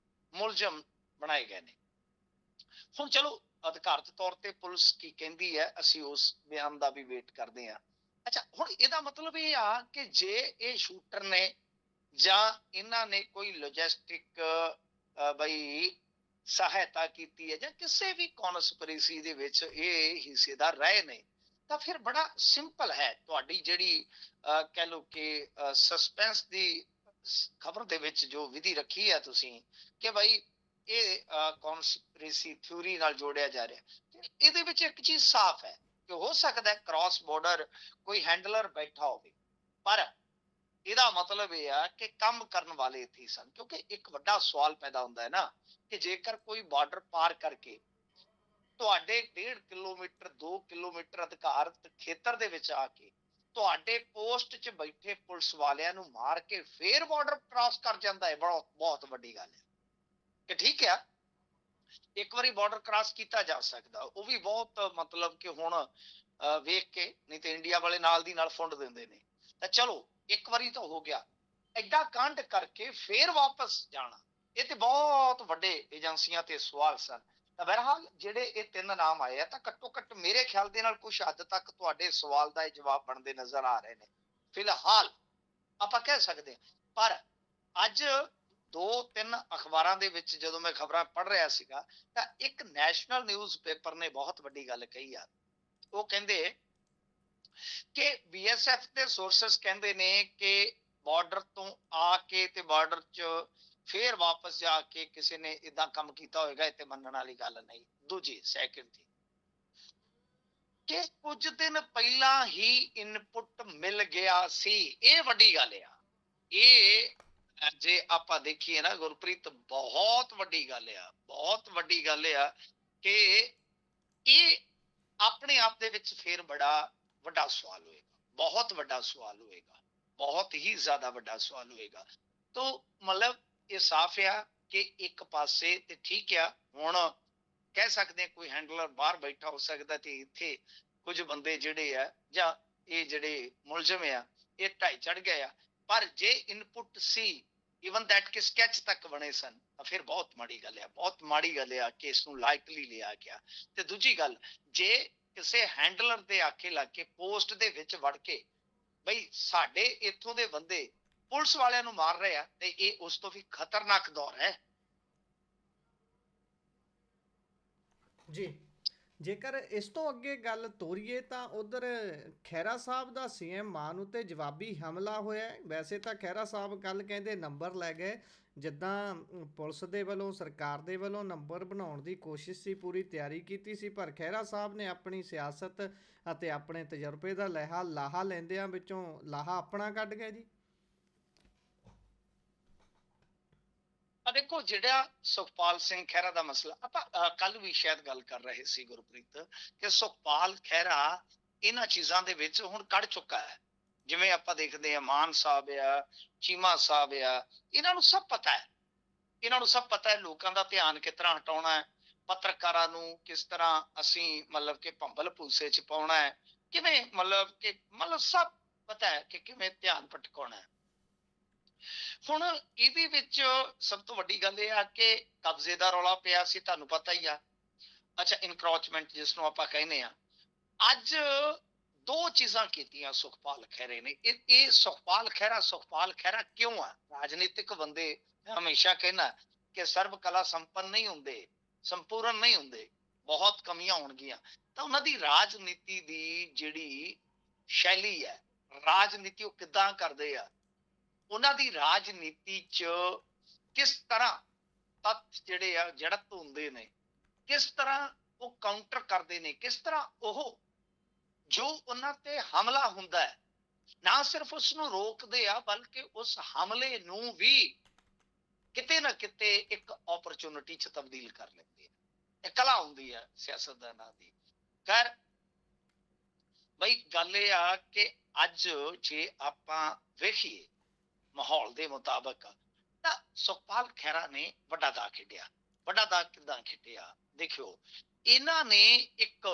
ਮੁਲਜ਼ਮ ਬਣਾਏ ਗਏ ਨੇ। ਹੁਣ ਚਲੋ ਅਧਿਕਾਰਤ ਤੌਰ ਤੇ ਪੁਲਿਸ ਕੀ ਕਹਿੰਦੀ ਹੈ, ਅਸੀਂ ਉਸ ਬਿਆਨ ਦਾ ਵੀ ਵੇਟ ਕਰਦੇ ਹਾਂ। ਅੱਛਾ, ਹੁਣ ਇਹਦਾ ਮਤਲਬ ਇਹ ਆ ਕਿ ਜੇ ਇਹ ਸ਼ੂਟਰ ਨੇ ਜਾਂ ਇਹਨਾਂ ਨੇ ਕੋਈ ਲੌਜਿਸਟਿਕ ਬਈ ਸਹਾਇਤਾ ਕੀਤੀ ਹੈ ਜਾਂ ਕਿਸੇ ਵੀ ਕਨਸਪੀਰੇਸੀ ਦੇ ਵਿੱਚ ਇਹ ਹਿੱਸੇਦਾਰ ਰਹੇ ਨੇ, ਤਾਂ ਫਿਰ ਬੜਾ ਸਿੰਪਲ ਹੈ ਤੁਹਾਡੀ ਜਿਹੜੀ ਕਹਿ ਲਓ ਕਿ ਸਸਪੈਂਸ ਦੀ ਖਬਰ ਦੇ ਵਿੱਚ ਜੋ ਵਿਧੀ ਰੱਖੀ ਹੈ ਤੁਸੀਂ ਕਿ ਭਾਈ ਇਹ ਕਨਸਪੀਰੇਸੀ ਥਿਊਰੀ ਨਾਲ ਜੋੜਿਆ ਜਾ ਰਿਹਾ। ਇਹਦੇ ਵਿੱਚ ਇੱਕ ਚੀਜ਼ ਸਾਫ਼ ਹੈ ਕਿ ਹੋ ਸਕਦਾ ਹੈ ਕ੍ਰਾਸ ਬਾਰਡਰ ਕੋਈ ਹੈਂਡਲਰ ਬੈਠਾ ਹੋਵੇ, ਪਰ ਇਹਦਾ ਮਤਲਬ ਇਹ ਆ ਕਿ ਕੰਮ ਕਰਨ ਵਾਲੇ ਇੱਥੇ ਹੀ ਸਨ। ਕਿਉਂਕਿ ਇੱਕ ਵੱਡਾ ਸਵਾਲ ਪੈਦਾ ਹੁੰਦਾ ਹੈ ਨਾ ਕਿ ਜੇਕਰ ਕੋਈ ਬਾਰਡਰ ਪਾਰ ਕਰਕੇ ਤੁਹਾਡੇ 1.5 ਕਿਲੋਮੀਟਰ 2 ਕਿਲੋਮੀਟਰ ਅਧਿਕਾਰਤ ਖੇਤਰ ਦੇ ਵਿੱਚ ਆ ਕੇ ਤੁਹਾਡੇ ਪੋਸਟ 'ਚ ਬੈਠੇ ਪੁਲਿਸ ਵਾਲਿਆਂ ਨੂੰ ਮਾਰ ਕੇ ਫੇਰ ਬਾਰਡਰ ਕ੍ਰਾਸ ਕਰ ਜਾਂਦਾ ਹੈ, ਬਹੁਤ ਵੱਡੀ ਗੱਲ ਹੈ। ਕਿ ਠੀਕ ਆ, ਇੱਕ ਵਾਰੀ ਬਾਰਡਰ ਕ੍ਰਾਸ ਕੀਤਾ ਜਾ ਸਕਦਾ, ਉਹ ਵੀ ਬਹੁਤ ਮਤਲਬ ਕਿ ਹੁਣ ਵੇਖ ਕੇ, ਨਹੀਂ ਤੇ ਇੰਡੀਆ ਵਾਲੇ ਨਾਲ ਦੀ ਨਾਲ ਫੁੰਡ ਦਿੰਦੇ ਨੇ। ਤਾਂ ਚਲੋ ਇੱਕ ਵਾਰੀ ਤਾਂ ਹੋ ਗਿਆ, ਐਡਾ ਕਾਂਡ ਕਰਕੇ ਫੇਰ ਵਾਪਸ ਜਾਣਾ, ਇਹ ਤੇ ਬਹੁਤ ਵੱਡੇ ਏਜੰਸੀਆਂ ਤੇ ਸਵਾਲ ਸਨ। ਤਾਂ ਬਹਰਹਾਲ ਜਿਹੜੇ ਇਹ 3 ਨਾਮ ਆਏ ਆ, ਤਾਂ ਘੱਟੋ ਘੱਟ ਮੇਰੇ ਖਿਆਲ ਦੇ ਨਾਲ ਕੁਝ ਹੱਦ ਤੱਕ ਤੁਹਾਡੇ ਸਵਾਲ ਦਾ ਇਹ ਜਵਾਬ ਬਣਦੇ ਨਜ਼ਰ ਆ ਰਹੇ ਨੇ ਫਿਲਹਾਲ, ਆਪਾਂ ਕਹਿ ਸਕਦੇ ਹਾਂ। ਪਰ ਅੱਜ 2-3 ਅਖਬਾਰਾਂ ਦੇ ਵਿੱਚ ਜਦੋਂ ਮੈਂ ਖਬਰਾਂ ਪੜ੍ਹ ਰਿਹਾ ਸੀਗਾ, ਤਾਂ ਇੱਕ ਨੈਸ਼ਨਲ ਨਿਊਜ਼ ਪੇਪਰ ਨੇ ਬਹੁਤ ਵੱਡੀ ਗੱਲ ਕਹੀ ਆ। ਉਹ ਕਹਿੰਦੇ ਕਿ ਬੀਐਸਐਫ ਦੇ ਸੋਰਸਸ ਕਹਿੰਦੇ ਨੇ ਕਿ ਬਾਰਡਰ ਤੋਂ ਆ ਕੇ ਤੇ ਬਾਰਡਰ 'ਚ ਫੇਰ ਵਾਪਸ ਜਾ ਕੇ ਕਿਸੇ ਨੇ ਇਦਾਂ ਕੰਮ ਕੀਤਾ ਹੋਏਗਾ, ਇਹ ਤੇ ਮੰਨਣ ਵਾਲੀ ਗੱਲ ਨਹੀਂ। ਦੂਜੀ ਸੈਕਿੰਡ ਦੀ ਕਿ ਕੁਝ ਦਿਨ ਪਹਿਲਾਂ ਹੀ ਇਨਪੁਟ ਮਿਲ ਗਿਆ ਸੀ, ਇਹ ਵੱਡੀ ਗੱਲ ਆ। ਇਹ ਜੇ ਆਪਾਂ ਦੇਖੀਏ ਨਾ ਗੁਰਪ੍ਰੀਤ, ਬਹੁਤ ਵੱਡੀ ਗੱਲ ਆ, ਬਹੁਤ ਵੱਡੀ ਗੱਲ ਆ ਕਿ ਇਹ ਆਪਣੇ ਆਪ ਦੇ ਵਿੱਚ ਫੇਰ ਬੜਾ ਵੱਡਾ ਸਵਾਲ ਹੋਏਗਾ, ਬਹੁਤ ਵੱਡਾ ਸਵਾਲ ਹੋਏਗਾ, ਬਹੁਤ ਹੀ ਜ਼ਿਆਦਾ ਵੱਡਾ ਸਵਾਲ ਹੋਏਗਾ। ਤਾਂ ਮਤਲਬ ਇਹ ਸਾਫ਼ ਆ ਕਿ ਇੱਕ ਪਾਸੇ ਤੇ ਠੀਕ ਆ, ਹੁਣ ਕਹਿ ਸਕਦੇ ਹਾਂ ਕੋਈ ਹੈਂਡਲਰ ਬਾਹਰ ਬੈਠਾ ਹੋ ਸਕਦਾ ਤੇ ਇੱਥੇ ਕੁਝ ਬੰਦੇ ਜਿਹੜੇ ਆ ਜਾਂ ਇਹ ਜਿਹੜੇ ਮੁਲਜ਼ਮ ਆ ਇਹ ਢਾਈ ਚੜ ਗਏ ਆ। ਪਰ ਜੇ ਇਨਪੁਟ ਸੀ ਇਵਨ ਦੈਟ ਕਿ ਸਕੈਚ ਤੱਕ ਬਣੇ ਸਨ, ਤਾਂ ਫਿਰ ਬਹੁਤ ਮਾੜੀ ਗੱਲ ਆ, ਬਹੁਤ ਮਾੜੀ ਗੱਲ ਆ ਕਿ ਇਸ ਨੂੰ ਲਾਈਟਲੀ ਲਿਆ ਗਿਆ। ਤੇ ਦੂਜੀ ਗੱਲ, ਜੇ ਕਿਸੇ ਹੈਂਡਲਰ ਦੇ ਆਖੇ ਲੱਗ ਕੇ ਪੋਸਟ ਦੇ ਵਿੱਚ ਵੜ ਕੇ ਬਈ ਸਾਡੇ ਇੱਥੋਂ ਦੇ ਬੰਦੇ ਪੁਲਿਸ ਵਾਲਿਆਂ ਨੂੰ ਮਾਰ ਰਹੇ ਆ, ਤੇ ਇਹ ਉਸ ਤੋਂ ਵੀ ਖਤਰਨਾਕ ਦੌਰ ਹੈ। ਜੀ, ਜੇਕਰ ਇਸ ਤੋਂ ਅੱਗੇ ਗੱਲ ਤੋਰੀਏ ਤਾਂ ਉਧਰ ਖਹਿਰਾ ਸਾਹਿਬ ਦਾ ਸੀਐਮ ਮਾਨ ਉਤੇ ਜਵਾਬੀ ਹਮਲਾ ਹੋਇਆ। ਵੈਸੇ ਤਾਂ ਖਹਿਰਾ ਸਾਹਿਬ ਕੱਲ ਕਹਿੰਦੇ ਨੰਬਰ ਲੈ ਗਏ, ਜਿੱਦਾਂ ਪੁਲਿਸ ਦੇ ਵੱਲੋਂ ਸਰਕਾਰ ਦੇ ਵੱਲੋਂ ਨੰਬਰ ਬਣਾਉਣ ਦੀ ਕੋਸ਼ਿਸ਼ ਸੀ, ਪੂਰੀ ਤਿਆਰੀ ਕੀਤੀ ਸੀ, ਪਰ ਖਹਿਰਾ ਸਾਹਿਬ ਨੇ ਆਪਣੀ ਸਿਆਸਤ ਅਤੇ ਆਪਣੇ ਤਜਰਬੇ ਦਾ ਲਾਹਾ ਲੈਂਦਿਆਂ ਵਿੱਚੋਂ ਲਾਹਾ ਆਪਣਾ ਕੱਢ ਗਏ ਜੀ। ਦੇਖੋ, ਜਿਹੜਾ ਸੁਖਪਾਲ ਸਿੰਘ ਖਹਿਰਾ ਦਾ ਮਸਲਾ, ਆਪਾਂ ਕੱਲ ਵੀ ਸ਼ਾਇਦ ਗੱਲ ਕਰ ਰਹੇ ਸੀ ਗੁਰਪ੍ਰੀਤ, ਕਿ ਸੁਖਪਾਲ ਖਹਿਰਾ ਇਹਨਾਂ ਚੀਜ਼ਾਂ ਦੇ ਵਿੱਚ ਹੁਣ ਕੱਢ ਚੁੱਕਾ ਹੈ। ਜਿਵੇਂ ਆਪਾਂ ਦੇਖਦੇ ਹਾਂ ਮਾਨ ਸਾਹਿਬ ਆ, ਚੀਮਾ ਸਾਹਿਬ ਆ, ਇਹਨਾਂ ਨੂੰ ਸਭ ਪਤਾ ਹੈ, ਇਹਨਾਂ ਨੂੰ ਸਭ ਪਤਾ ਹੈ ਲੋਕਾਂ ਦਾ ਧਿਆਨ ਕਿਸ ਤਰ੍ਹਾਂ ਹਟਾਉਣਾ ਹੈ, ਪੱਤਰਕਾਰਾਂ ਨੂੰ ਕਿਸ ਤਰ੍ਹਾਂ ਅਸੀਂ ਮਤਲਬ ਕਿ ਭੰਬਲ ਭੂਸੇ ਚ ਪਾਉਣਾ ਹੈ, ਕਿਵੇਂ ਮਤਲਬ ਸਭ ਪਤਾ ਹੈ ਕਿ ਕਿਵੇਂ ਧਿਆਨ ਭਟਕਾਉਣਾ ਹੈ। ਹੁਣ ਇਹਦੇ ਵਿੱਚ ਸਭ ਤੋਂ ਵੱਡੀ ਗੱਲ ਇਹ ਆ ਕਿ ਕਬਜ਼ੇ ਦਾ ਰੌਲਾ ਪਿਆ ਸੀ, ਤੁਹਾਨੂੰ ਪਤਾ ਹੀ ਆ। ਅੱਛਾ, ਇਨਕਰੋਚਮੈਂਟ ਜਿਸ ਨੂੰ ਆਪਾਂ ਕਹਿੰਦੇ ਆ, ਅੱਜ ਦੋ ਚੀਜ਼ਾਂ ਕੀਤੀਆਂ ਸੁਖਪਾਲ ਖਹਿਰੇ ਨੇ। ਇਹ ਸੁਖਪਾਲ ਖਹਿਰਾ ਕਿਉਂ ਆ? ਰਾਜਨੀਤਿਕ ਬੰਦੇ, ਮੈਂ ਹਮੇਸ਼ਾ ਕਹਿਣਾ ਕਿ ਸਰਬ ਕਲਾ ਸੰਪੰਨ ਨਹੀਂ ਹੁੰਦੇ, ਸੰਪੂਰਨ ਨਹੀਂ ਹੁੰਦੇ, ਬਹੁਤ ਕਮੀਆਂ ਹੋਣਗੀਆਂ। ਤਾਂ ਉਹਨਾਂ ਦੀ ਰਾਜਨੀਤੀ ਦੀ ਜਿਹੜੀ ਸ਼ੈਲੀ ਹੈ, ਰਾਜਨੀਤੀ ਉਹ ਕਿੱਦਾਂ ਕਰਦੇ ਆ, ਉਹਨਾਂ ਦੀ ਰਾਜਨੀਤੀ ਚ ਕਿਸ ਤਰ੍ਹਾਂ ਤੱਤ ਜਿਹੜੇ ਆ ਜੜਤ ਹੁੰਦੇ ਨੇ, ਕਿਸ ਤਰ੍ਹਾਂ ਉਹ ਕਾਊਂਟਰ ਕਰਦੇ ਨੇ, ਕਿਸ ਤਰ੍ਹਾਂ ਉਹ ਜੋ ਉਹਨਾਂ ਤੇ ਹਮਲਾ ਹੁੰਦਾ ਹੈ ਨਾ ਸਿਰਫ ਉਸ ਨੂੰ ਰੋਕਦੇ ਆ, ਬਲਕਿ ਉਸ ਹਮਲੇ ਨੂੰ ਵੀ ਕਿਤੇ ਨਾ ਕਿਤੇ ਇੱਕ ਓਪਰਚੁਨਿਟੀ ਚ ਤਬਦੀਲ ਕਰ ਲੈਂਦੇ ਆ। ਇਹ ਕਲਾ ਹੁੰਦੀ ਹੈ ਸਿਆਸਤਦਾਨਾਂ ਦੀ। ਖੈਰ ਬਈ ਗੱਲ ਇਹ ਆ ਕਿ ਅੱਜ ਜੇ ਆਪਾਂ ਵੇਖੀਏ ਮਾਹੌਲ ਦੇ ਮੁਤਾਬਕ, ਤਾਂ ਸੁਖਪਾਲ ਖਹਿਰਾ ਨੇ ਵੱਡਾ ਦਾ ਖੇਡਿਆ। ਵੱਡਾ ਦਾ ਕਿੱਦਾਂ ਖੇਡਿਆ ਦੇਖਿਓ, ਇਹਨਾਂ ਨੇ ਇੱਕ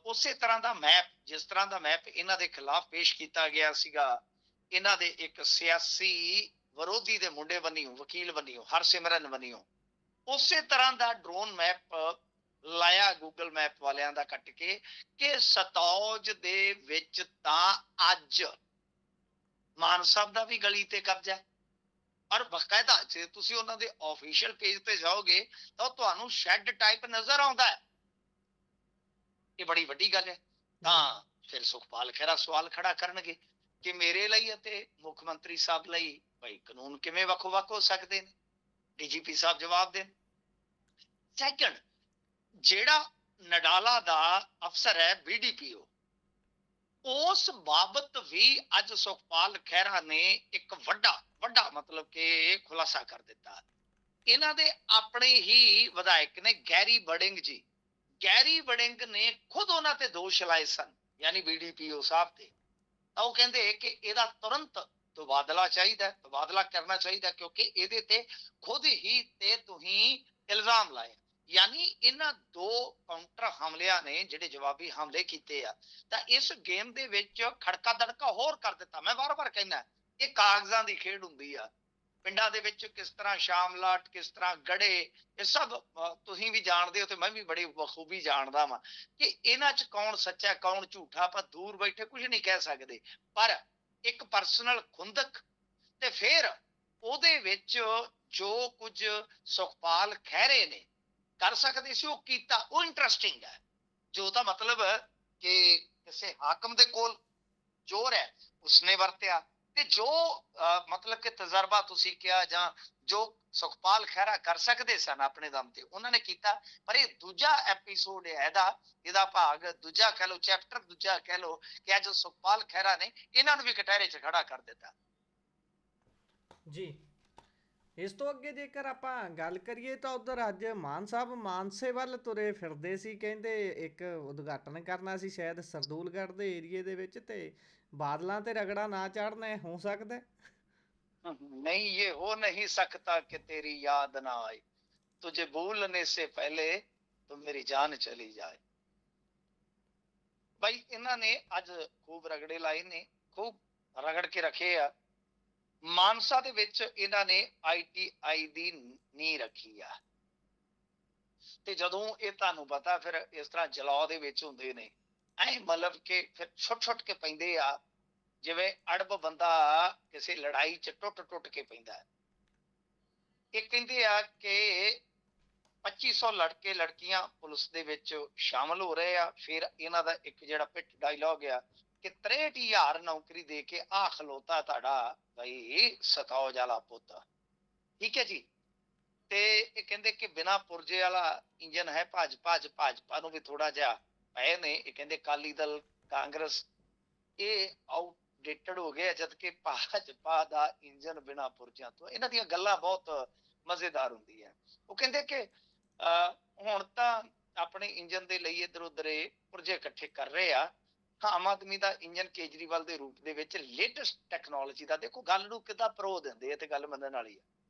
ਉਸੇ ਤਰ੍ਹਾਂ ਦਾ ਮੈਪ, ਜਿਸ ਤਰ੍ਹਾਂ ਦਾ ਮੈਪ ਇਹਨਾਂ ਦੇ ਖਿਲਾਫ ਪੇਸ਼ ਕੀਤਾ ਗਿਆ ਸੀਗਾ, ਇਹਨਾਂ ਦੇ ਇੱਕ ਸਿਆਸੀ ਵਿਰੋਧੀ ਦੇ ਮੁੰਡੇ ਬੰਨਿਓ, ਵਕੀਲ ਬੰਨਿਓ, ਹਰਸਿਮਰਨ ਬੰਨਿਓ, ਉਸੇ ਤਰ੍ਹਾਂ ਦਾ ਡਰੋਨ ਮੈਪ ਲਾਇਆ ਗੂਗਲ ਮੈਪ ਵਾਲਿਆਂ ਦਾ ਕੱਟ ਕੇ, ਕਿ ਸਤੌਜ ਦੇ ਵਿੱਚ ਤਾਂ ਅੱਜ ਮਾਨ ਸਾਹਿਬ ਦਾ ਵੀ ਗਲੀ ਤੇ ਕਬਜ਼ਾ ਹੈ। ਔਰ ਬਕਾਇਦਾ ਜੇ ਤੁਸੀਂ ਉਹਨਾਂ ਦੇ ਆਫੀਸ਼ੀਅਲ ਪੇਜ ਤੇ ਜਾਓਗੇ ਤਾਂ ਤੁਹਾਨੂੰ ਸ਼ੈੱਡ ਟਾਈਪ ਨਜ਼ਰ ਆਉਂਦਾ ਹੈ। ਇਹ ਬੜੀ ਵੱਡੀ ਗੱਲ ਹੈ। ਤਾਂ ਫਿਰ ਸੁਖਪਾਲ ਖਹਿਰਾ ਸਵਾਲ ਖੜਾ ਕਰਨਗੇ ਕਿ ਮੇਰੇ ਲਈ ਅਤੇ ਮੁੱਖ ਮੰਤਰੀ ਸਾਹਿਬ ਲਈ ਭਾਈ ਕਾਨੂੰਨ ਕਿਵੇਂ ਵੱਖੋ ਵੱਖ ਹੋ ਸਕਦੇ ਨੇ? ਡੀਜੀਪੀ ਸਾਹਿਬ ਜਵਾਬ ਦੇਣ। ਸੈਕੰਡ, ਜਿਹੜਾ ਨਡਾਲਾ ਦਾ ਅਫਸਰ ਹੈ BDPO, ਉਸ ਬਾਬਤ ਵੀ ਅੱਜ ਸੁਖਪਾਲ ਖਹਿਰਾ ਨੇ ਇੱਕ ਵੱਡਾ ਮਤਲਬ ਕਿ ਖੁਲਾਸਾ ਕਰ ਦਿੱਤਾ। ਇਹਨਾਂ ਦੇ ਆਪਣੇ ਹੀ ਵਿਧਾਇਕ ਨੇ ਗੈਰੀ ਬਡਿੰਗ ਜੀ, ਗੈਰੀ ਬਡਿੰਗ ਨੇ ਖੁਦ ਉਹਨਾਂ ਤੇ ਦੋਸ਼ ਲਾਏ ਸਨ, ਯਾਨੀ BDPO ਸਾਹਿਬ ਤੇ। ਤਾਂ ਉਹ ਕਹਿੰਦੇ ਕਿ ਇਹਦਾ ਤੁਰੰਤ ਤਬਾਦਲਾ ਚਾਹੀਦਾ, ਤਬਾਦਲਾ ਕਰਨਾ ਚਾਹੀਦਾ, ਕਿਉਂਕਿ ਇਹਦੇ ਤੇ ਖੁਦ ਹੀ ਤੇ ਤੁਸੀਂ ਇਲਜ਼ਾਮ ਲਾਏ। ਯਾਨੀ ਇਹਨਾਂ ਦੋ ਕਾਊਂਟਰ ਹਮਲਿਆਂ ਨੇ ਜਿਹੜੇ ਜਵਾਬੀ ਹਮਲੇ ਕੀਤੇ ਆ, ਤਾਂ ਇਸ ਗੇਮ ਦੇ ਵਿੱਚ ਖੜਕਾ ਦੜਕਾ ਹੋਰ ਕਰ ਦਿੱਤਾ। ਮੈਂ ਵਾਰ-ਵਾਰ ਕਹਿੰਦਾ ਇਹ ਕਾਗਜ਼ਾਂ ਦੀ ਖੇਡ ਹੁੰਦੀ ਆ। ਪਿੰਡਾਂ ਦੇ ਵਿੱਚ ਕਿਸ ਤਰ੍ਹਾਂ ਸ਼ਾਮਲਾਟ, ਕਿਸ ਤਰ੍ਹਾਂ ਗੜੇ, ਇਹ ਸਭ ਤੁਸੀਂ ਵੀ ਜਾਣਦੇ ਹੋ ਤੇ ਮੈਂ ਵੀ ਬੜੀ ਬਖੂਬੀ ਜਾਣਦਾ ਵਾਂ ਕਿ ਇਹਨਾਂ 'ਚ ਕੌਣ ਸੱਚਾ ਕੌਣ ਝੂਠਾ ਆਪਾਂ ਦੂਰ ਬੈਠੇ ਕੁਝ ਨਹੀਂ ਕਹਿ ਸਕਦੇ। ਪਰ ਇੱਕ ਪਰਸਨਲ ਖੁੰਦਕ ਤੇ ਫਿਰ ਉਹਦੇ ਵਿੱਚ ਜੋ ਕੁਝ ਸੁਖਪਾਲ ਖਹਿਰੇ ਨੇ ਕਰ ਸਕਦੇ ਸੀ ਉਹ ਕੀਤਾ, ਉਹ ਇੰਟਰਸਟਿੰਗ ਹੈ। ਜੋ ਤਾਂ ਮਤਲਬ ਕਿ ਕਿਸੇ ਹਾਕਮ ਦੇ ਕੋਲ ਜ਼ੋਰ ਹੈ ਉਸਨੇ ਵਰਤਿਆ, ਤੇ ਜੋ ਮਤਲਬ ਕਿ ਤਜਰਬਾ ਤੁਸੀਂ ਕਿਹਾ ਜਾਂ ਜੋ ਸੁਖਪਾਲ ਖਹਿਰਾ ਕਰ ਸਕਦੇ ਸਨ ਆਪਣੇ ਦਮ ਤੇ, ਉਹਨਾਂ ਨੇ ਕੀਤਾ। ਪਰ ਇਹ ਦੂਜਾ ਐਪੀਸੋਡ ਹੈ ਇਹਦਾ ਭਾਗ ਦੂਜਾ ਕਹਿ ਲਓ, ਚੈਪਟਰ ਦੂਜਾ ਕਹਿ ਲਓ, ਕਿ ਅੱਜ ਸੁਖਪਾਲ ਖਹਿਰਾ ਨੇ ਇਹਨਾਂ ਨੂੰ ਵੀ ਕਟਹਿਰੇ 'ਚ ਖੜਾ ਕਰ ਦਿੱਤਾ ਜੀ। ਇਸ ਤੋਂ ਅੱਗੇ ਜੇਕਰ ਆਪਾਂ ਗੱਲ ਕਰੀਏ ਤਾਂ ਉਧਰ ਅੱਜ ਮਾਨ ਸਾਹਿਬ ਮਾਨਸੇ ਵੱਲ ਤੁਰੇ ਫਿਰਦੇ ਸੀ, ਕਹਿੰਦੇ ਇੱਕ ਉਦਘਾਟਨ ਕਰਨਾ ਸੀ ਸ਼ਾਇਦ ਸਰਦੂਲਗੜ੍ਹ ਦੇ ਏਰੀਏ ਦੇ ਵਿੱਚ, ਤੇ ਬਾਦਲਾਂ ਤੇ ਰਗੜਾ ਨਾ ਚੜ੍ਹਨਾ ਹੋ ਸਕਦਾ? ਨਹੀਂ, ਇਹ ਹੋ ਨਹੀਂ ਸਕਤਾ ਕਿ तेरी याद ना आए, तुझे भूलने से पहले तो मेरी जान चली जाए। ਭਾਈ ਇਹਨਾਂ ਨੇ ਅੱਜ ਖੂਬ ਰਗੜੇ ਲਾਏ ਨੇ, ਖੂਬ ਰਗੜ ਕੇ ਰੱਖੇ ਆ। ਮਾਨਸਾ ਦੇ ਵਿੱਚ ਇਹਨਾਂ ਨੇ ITI ਦੀ ਨੀਂਹ ਰੱਖੀ ਆ, ਤੇ ਜਦੋਂ ਇਹ ਤੁਹਾਨੂੰ ਪਤਾ ਫਿਰ ਇਸ ਤਰ੍ਹਾਂ ਜਲਾਅ ਦੇ ਵਿੱਚ ਹੁੰਦੇ ਨੇ, ਐ ਮਤਲਬ ਕਿ ਫਿਰ ਛੁੱਟ ਕੇ ਪੈਂਦੇ ਆ, ਜਿਵੇਂ ਅੜਬ ਬੰਦਾ ਕਿਸੇ ਲੜਾਈ 'ਚ ਟੁੱਟ ਕੇ ਪੈਂਦਾ ਹੈ। ਇਹ ਕਹਿੰਦੇ ਆ ਕਿ 2500 ਲੜਕੇ ਲੜਕੀਆਂ ਪੁਲਿਸ ਦੇ ਵਿੱਚ ਸ਼ਾਮਲ ਹੋ ਰਹੇ ਆ। ਫਿਰ ਇਹਨਾਂ ਦਾ ਇੱਕ ਜਿਹੜਾ ਪਿੱਠ ਡਾਇਲੌਗ ਆ ਕਿ 63,000 ਨੌਕਰੀ ਦੇ ਕੇ ਆ ਖਲੋਤਾ ਤੁਹਾਡਾ ਬਈ ਸਤੌਜ ਵਾਲਾ ਪੁੱਤ, ਠੀਕ ਹੈ ਜੀ। ਤੇ ਇਹ ਕਹਿੰਦੇ ਕਿ ਬਿਨਾ ਪੁਰਜੇ ਵਾਲਾ ਇੰਜਨ ਹੈ, ਭਾਜਪਾ ਨੂੰ ਵੀ ਥੋੜਾ ਜਿਹਾ ਪਏ ਨੇ। ਇਹ ਕਹਿੰਦੇ ਅਕਾਲੀ ਦਲ, ਕਾਂਗਰਸ ਇਹ ਆਊਟਡੇਟਡ ਹੋ ਗਏ, ਜਦ ਕਿ ਭਾਜਪਾ ਦਾ ਇੰਜਨ ਬਿਨਾ ਪੁਰਜਿਆਂ ਤੋਂ। ਇਹਨਾਂ ਦੀਆਂ ਗੱਲਾਂ ਬਹੁਤ ਮਜ਼ੇਦਾਰ ਹੁੰਦੀ ਹੈ। ਉਹ ਕਹਿੰਦੇ ਕਿ ਹੁਣ ਤਾਂ ਆਪਣੇ ਇੰਜਨ ਦੇ ਲਈ ਇੱਧਰ ਉੱਧਰ ਪੁਰਜੇ ਇਕੱਠੇ ਕਰ ਰਹੇ ਆ। ਆਮ ਆਦਮੀ ਦਾ ਇੰਜਨ ਕੇਜਰੀਵਾਲ ਦੇ ਰੂਪ ਦੇ ਵਿੱਚ ਲੇਟੈਸਟ ਟੈਕਨੋਲੋਜੀ ਦਾ, ਦੇਖੋ ਗੱਲ ਨੂੰ ਕਿੱਦਾਂ ਪ੍ਰੋ ਦਿੰਦੇ ਆ, ਤੇ ਗੱਲ ਮੰਨਣ ਵਾਲੀ ਹੈ।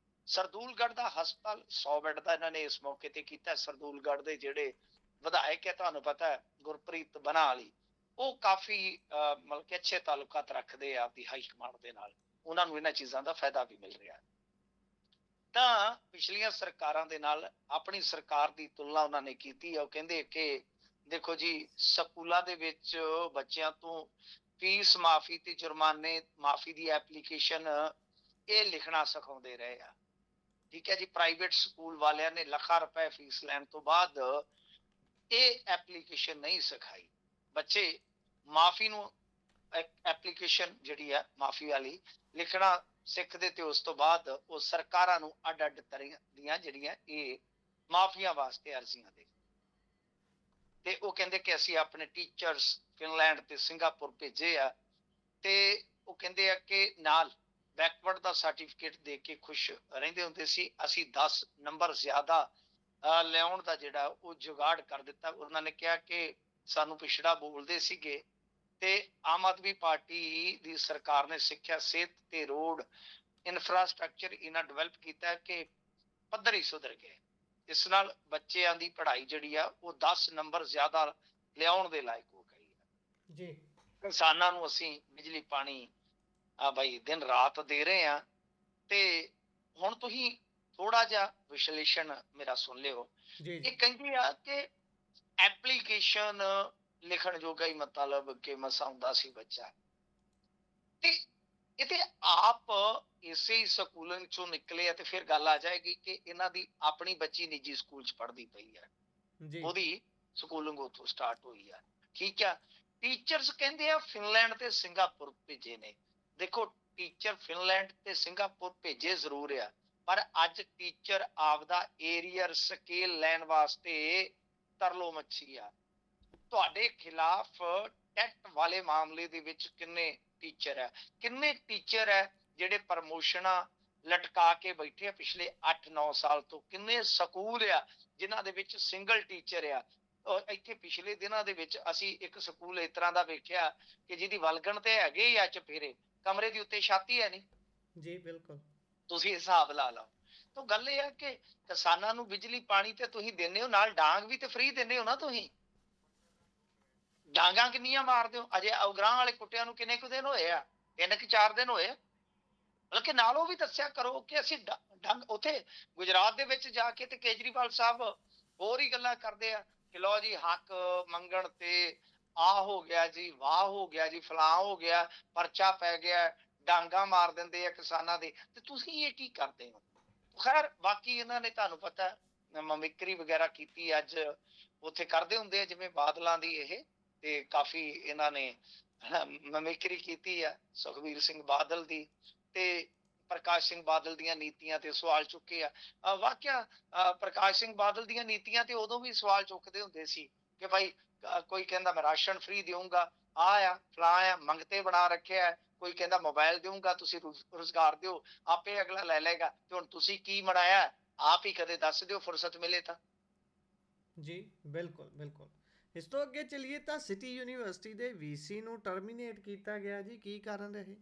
ਸਰਦੂਲਗੜ੍ਹ ਦਾ ਹਸਪਤਾਲ 100 ਬੈੱਡ ਦਾ ਇਹਨਾਂ ਨੇ ਇਸ ਮੌਕੇ ਤੇ ਕੀਤਾ। ਸਰਦੂਲਗੜ੍ਹ ਦੇ ਜਿਹੜੇ ਵਿਧਾਇਕ ਹੈ, ਤੁਹਾਨੂੰ ਪਤਾ ਹੈ ਗੁਰਪ੍ਰੀਤ ਬਣਾ ਵਾਲੀ, ਉਹ ਕਾਫੀ ਮਤਲਬ ਕਿ ਅੱਛੇ ਤਾਲੁਕਾਤ ਰੱਖਦੇ ਆ ਆਪਦੀ ਹਾਈ ਕਮਾਂਡ ਦੇ ਨਾਲ, ਉਹਨਾਂ ਨੂੰ ਇਹਨਾਂ ਚੀਜ਼ਾਂ ਦਾ ਫਾਇਦਾ ਵੀ ਮਿਲ ਰਿਹਾ। ਤਾਂ ਪਿਛਲੀਆਂ ਸਰਕਾਰਾਂ ਦੇ ਨਾਲ ਆਪਣੀ ਸਰਕਾਰ ਦੀ ਤੁਲਨਾ ਉਹਨਾਂ ਨੇ ਕੀਤੀ ਹੈ। ਉਹ ਕਹਿੰਦੇ ਕਿ ਦੇਖੋ ਜੀ, ਸਕੂਲਾਂ ਦੇ ਵਿੱਚ ਬੱਚਿਆਂ ਤੋਂ ਫੀਸ ਮਾਫੀ ਤੇ ਜੁਰਮਾਨੇ ਮਾਫੀ ਦੀ ਐਪਲੀਕੇਸ਼ਨ ਇਹ ਲਿਖਣਾ ਸਿਖਾਉਂਦੇ ਰਹੇ ਆ। ਠੀਕ ਹੈ ਜੀ, ਪ੍ਰਾਈਵੇਟ ਸਕੂਲ ਵਾਲਿਆਂ ਨੇ ਲੱਖਾਂ ਰੁਪਏ ਫੀਸ ਲੈਣ ਤੋਂ ਬਾਅਦ ਇਹ ਐਪਲੀਕੇਸ਼ਨ ਨਹੀਂ ਸਿਖਾਈ। ਬੱਚੇ ਮਾਫੀ ਨੂੰ ਐਪਲੀਕੇਸ਼ਨ ਜਿਹੜੀ ਹੈ ਮਾਫੀ ਵਾਲੀ ਲਿਖਣਾ ਸਿੱਖਦੇ ਤੇ ਉਸ ਤੋਂ ਬਾਅਦ ਉਹ ਸਰਕਾਰਾਂ ਨੂੰ ਅੱਡ ਅੱਡ ਤਰ੍ਹਾਂ ਦੀਆਂ ਜਿਹੜੀਆਂ ਇਹ ਮਾਫੀਆਂ ਵਾਸਤੇ ਅਰਜ਼ੀਆਂ ਦੇ ਤੇ ਉਹ ਕਹਿੰਦੇ ਕਿ ਅਸੀਂ ਆਪਣੇ ਟੀਚਰਸ ਫਿਨਲੈਂਡ ਤੇ ਸਿੰਗਾਪੁਰ ਭੇਜੇ ਆ ਤੇ ਉਹ ਕਹਿੰਦੇ ਆ ਕਿ ਨਾਲ ਬੈਕਵਰਡ ਦਾ ਸਰਟੀਫਿਕੇਟ ਦੇ ਕੇ ਖੁਸ਼ ਰਹਿੰਦੇ ਹੁੰਦੇ ਸੀ। ਅਸੀਂ 10 ਨੰਬਰ ਜ਼ਿਆਦਾ ਲਿਆਉਣ ਦਾ ਜਿਹੜਾ ਉਹ ਜੁਗਾੜ ਕਰ ਦਿੱਤਾ। ਉਹਨਾਂ ਨੇ ਕਿਹਾ ਕਿ ਸਾਨੂੰ ਪਿਛੜਾ ਬੋਲਦੇ ਸੀਗੇ ਤੇ ਆਮ ਆਦਮੀ ਪਾਰਟੀ ਦੀ ਸਰਕਾਰ ਨੇ ਸਿੱਖਿਆ, ਸਿਹਤ ਤੇ ਰੋਡ ਇਨਫਰਾਸਟ੍ਰਕਚਰ ਇਹਨਾਂ ਡਿਵੈਲਪ ਕੀਤਾ ਕਿ ਪੱਧਰ ਹੀ ਸੁਧਰ ਗਏ। ਇਸ ਨਾਲ ਬੱਚਿਆਂ ਦੀ ਪੜ੍ਹਾਈ ਜਿਹੜੀ ਆ ਉਹ 10 ਨੰਬਰ ਜ਼ਿਆਦਾ ਲਿਆਉਣ ਦੇ ਲਾਇਕ ਹੋ ਗਈ ਹੈ ਜੀ। ਕਿਸਾਨਾਂ ਨੂੰ ਅਸੀਂ ਬਿਜਲੀ ਪਾਣੀ ਬਾਈ ਦਿਨ ਰਾਤ ਦੇ ਰਹੇ ਆ। ਤੇ ਹੁਣ ਤੁਸੀਂ ਥੋੜਾ ਜਿਹਾ ਵਿਸ਼ਲੇਸ਼ਣ ਮੇਰਾ ਸੁਣ ਲਿਓ। ਜੀ ਇਹ ਕਹਿੰਦੇ ਆ ਕਿ ਐਪਲੀਕੇਸ਼ਨ ਲਿਖਣ ਜੋਗਾ ਹੀ ਮਤਲਬ ਕਿ ਮਸਾ ਹੁੰਦਾ ਸੀ ਬੱਚਾ ਤੇ ਇਹ ਤੇ ਆਪ ਇਸੇ ਹੀ ਸਕੂਲਾਂ ਚੋਂ ਨਿਕਲੇ ਆ ਤੇ ਫਿਰ ਗੱਲ ਆ ਜਾਏਗੀ ਕਿ ਇਹਨਾਂ ਦੀ ਆਪਣੀ ਬੱਚੀ ਨਿੱਜੀ ਸਕੂਲ ਚ ਪੜ੍ਹਦੀ ਪਈ ਹੈ, ਜੀ ਉਹਦੀ ਸਕੂਲਿੰਗ ਉੱਥੋਂ ਸਟਾਰਟ ਹੋਈ ਆ। ਠੀਕ ਆ, ਟੀਚਰਸ ਕਹਿੰਦੇ ਆ ਫਿਨਲੈਂਡ ਤੇ ਸਿੰਗਾਪੁਰ ਭੇਜੇ ਨੇ। ਦੇਖੋ, ਟੀਚਰ ਫਿਨਲੈਂਡ ਤੇ ਸਿੰਗਾਪੁਰ ਭੇਜੇ ਜ਼ਰੂਰ ਆ, ਪਰ ਅੱਜ ਟੀਚਰ ਆਪਦਾ ਏਰੀਅਰ ਸਕੇਲ ਲੈਣ ਵਾਸਤੇ ਤਰਲੋ ਮੱਛੀ ਆ। ਤੁਹਾਡੇ ਖਿਲਾਫ ਟੈਟ ਵਾਲੇ ਮਾਮਲੇ ਦੇ ਵਿੱਚ ਕਿੰਨੇ ਟੀਚਰ ਹੈ, ਕਿੰਨੇ ਟੀਚਰ ਹੈ ਜਿਹੜੇ ਪ੍ਰਮੋਸ਼ਨਾਂ ਲਟਕਾ ਕੇ ਬੈਠੇ ਆ ਪਿਛਲੇ 8-9 ਸਾਲ ਤੋਂ? ਕਿੰਨੇ ਸਕੂਲ ਆ ਜਿਨ੍ਹਾਂ ਦੇ ਵਿੱਚ ਸਿੰਗਲ ਟੀਚਰ ਆ? ਇੱਥੇ ਪਿਛਲੇ ਦਿਨਾਂ ਦੇ ਵਿੱਚ ਅਸੀਂ ਇੱਕ ਸਕੂਲ ਇਸ ਤਰ੍ਹਾਂ ਦਾ ਵੇਖਿਆ ਕਿ ਜਿਹਦੀ ਵਲਗਣ ਤੇ ਹੈਗੇ ਹੀ ਆ ਚਫੇਰੇ, ਕਮਰੇ ਦੀ ਉੱਤੇ ਛੱਤ ਹੀ ਹੈ ਨਹੀਂ। ਜੀ ਬਿਲਕੁਲ। ਤੁਸੀਂ ਹਿਸਾਬ ਲਾ ਲਓ। ਤਾਂ ਗੱਲ ਇਹ ਹੈ ਕਿ ਕਿਸਾਨਾਂ ਨੂੰ ਬਿਜਲੀ ਪਾਣੀ ਤੇ ਤੁਸੀਂ ਦਿੰਦੇ ਹੋ, ਨਾਲ ਡਾਂਗ ਵੀ ਤੇ ਫ੍ਰੀ ਦਿੰਦੇ ਹੋ ਨਾ। ਤੁਸੀਂ ਡਾਂਗਾਂ ਕਿੰਨੀਆਂ ਮਾਰਦੇ ਹੋ? ਅਜੇ ਉਗਰਾਂ ਵਾਲੇ ਕੁੱਟਿਆਂ ਨੂੰ ਕਿੰਨੇ ਕੁ ਦਿਨ ਹੋਏ ਆ? 3 ਕਿ 4 ਦਿਨ ਹੋਏ। ਮਤਲਬ ਕਿ ਨਾਲ ਉਹ ਵੀ ਦੱਸਿਆ ਕਰੋ ਕਿ ਅਸੀਂ ਡੰਗ ਉੱਥੇ ਗੁਜਰਾਤ ਦੇ ਵਿੱਚ ਜਾ ਕੇ ਤੇ ਕੇਜਰੀਵਾਲ ਸਾਹਿਬ ਹੋਰ ਹੀ ਗੱਲਾਂ ਕਰਦੇ ਆ ਕਿ ਲੋ ਜੀ ਹੱਕ ਮੰਗਣ ਤੇ ਆ ਹੋ ਗਿਆ ਜੀ, ਵਾਹ ਹੋ ਗਿਆ ਜੀ, ਫਲਾਂ ਹੋ ਗਿਆ, ਪਰਚਾ ਪੈ ਗਿਆ, ਡਾਂਗਾ ਮਾਰ ਦਿੰਦੇ ਆ ਕਿਸਾਨਾਂ ਦੇ। ਤੇ ਤੁਸੀਂ ਇਹ ਕੀ ਕਰਦੇ ਹੋ? ਖੈਰ ਬਾਕੀ ਇਹਨਾਂ ਨੇ ਤੁਹਾਨੂੰ ਪਤਾ ਮਮਿਕਰੀ ਵਗੈਰਾ ਕੀਤੀ ਅੱਜ ਉੱਥੇ ਕਰਦੇ ਹੁੰਦੇ ਆ ਜਿਵੇਂ ਬਾਦਲਾਂ ਦੀ ਇਹ, ਤੇ ਕਾਫੀ ਇਹਨਾਂ ਨੇ ਮਮਿਕਰੀ ਕੀਤੀ ਆ ਸੁਖਬੀਰ ਸਿੰਘ ਬਾਦਲ ਦੀ ਤੇ ਪ੍ਰਕਾਸ਼ ਸਿੰਘ ਬਾਦਲ ਦੀਆਂ ਨੀਤੀਆਂ ਤੇ ਸਵਾਲ ਚੁੱਕੇ ਆ। ਵਾਕਿਆ ਪ੍ਰਕਾਸ਼ ਸਿੰਘ ਬਾਦਲ ਦੀਆਂ ਨੀਤੀਆਂ ਤੇ ਉਦੋਂ ਵੀ ਸਵਾਲ ਚੁੱਕਦੇ ਹੁੰਦੇ ਸੀ ਕਿ ਭਾਈ ਕੋਈ ਕਹਿੰਦਾ ਮੈਂ ਰਾਸ਼ਨ ਫ੍ਰੀ ਦੇਵਾਂਗਾ, ਆ ਫਲਾਂ ਆ, ਮੰਗਤੇ ਬਣਾ ਰੱਖਿਆ। ਕੋਈ ਕਹਿੰਦਾ ਮੋਬਾਈਲ ਦੇਵਾਂਗਾ, ਤੁਸੀਂ ਰੁਜ਼ਗਾਰ ਦਿਓ, ਆਪੇ ਅਗਲਾ ਲੈ ਲਏਗਾ। ਤੇ ਹੁਣ ਤੁਸੀਂ ਕੀ ਬਣਾਇਆ ਆਪ ਹੀ ਕਦੇ ਦੱਸ ਦਿਓ ਫੁਰਸਤ ਮਿਲੇ ਤਾਂ। ਜੀ ਬਿਲਕੁਲ ਬਿਲਕੁਲ। ਇਸ ਤੋਂ ਅੱਗੇ ਚੱਲੀਏ ਤਾਂ ਸਿਟੀ ਯੂਨੀਵਰਸਿਟੀ ਦੇ ਵੀਸੀ ਨੂੰ ਟਰਮੀਨੇਟ ਕੀਤਾ ਗਿਆ ਜੀ, ਕੀ ਕਾਰਨ ਰਹੇ?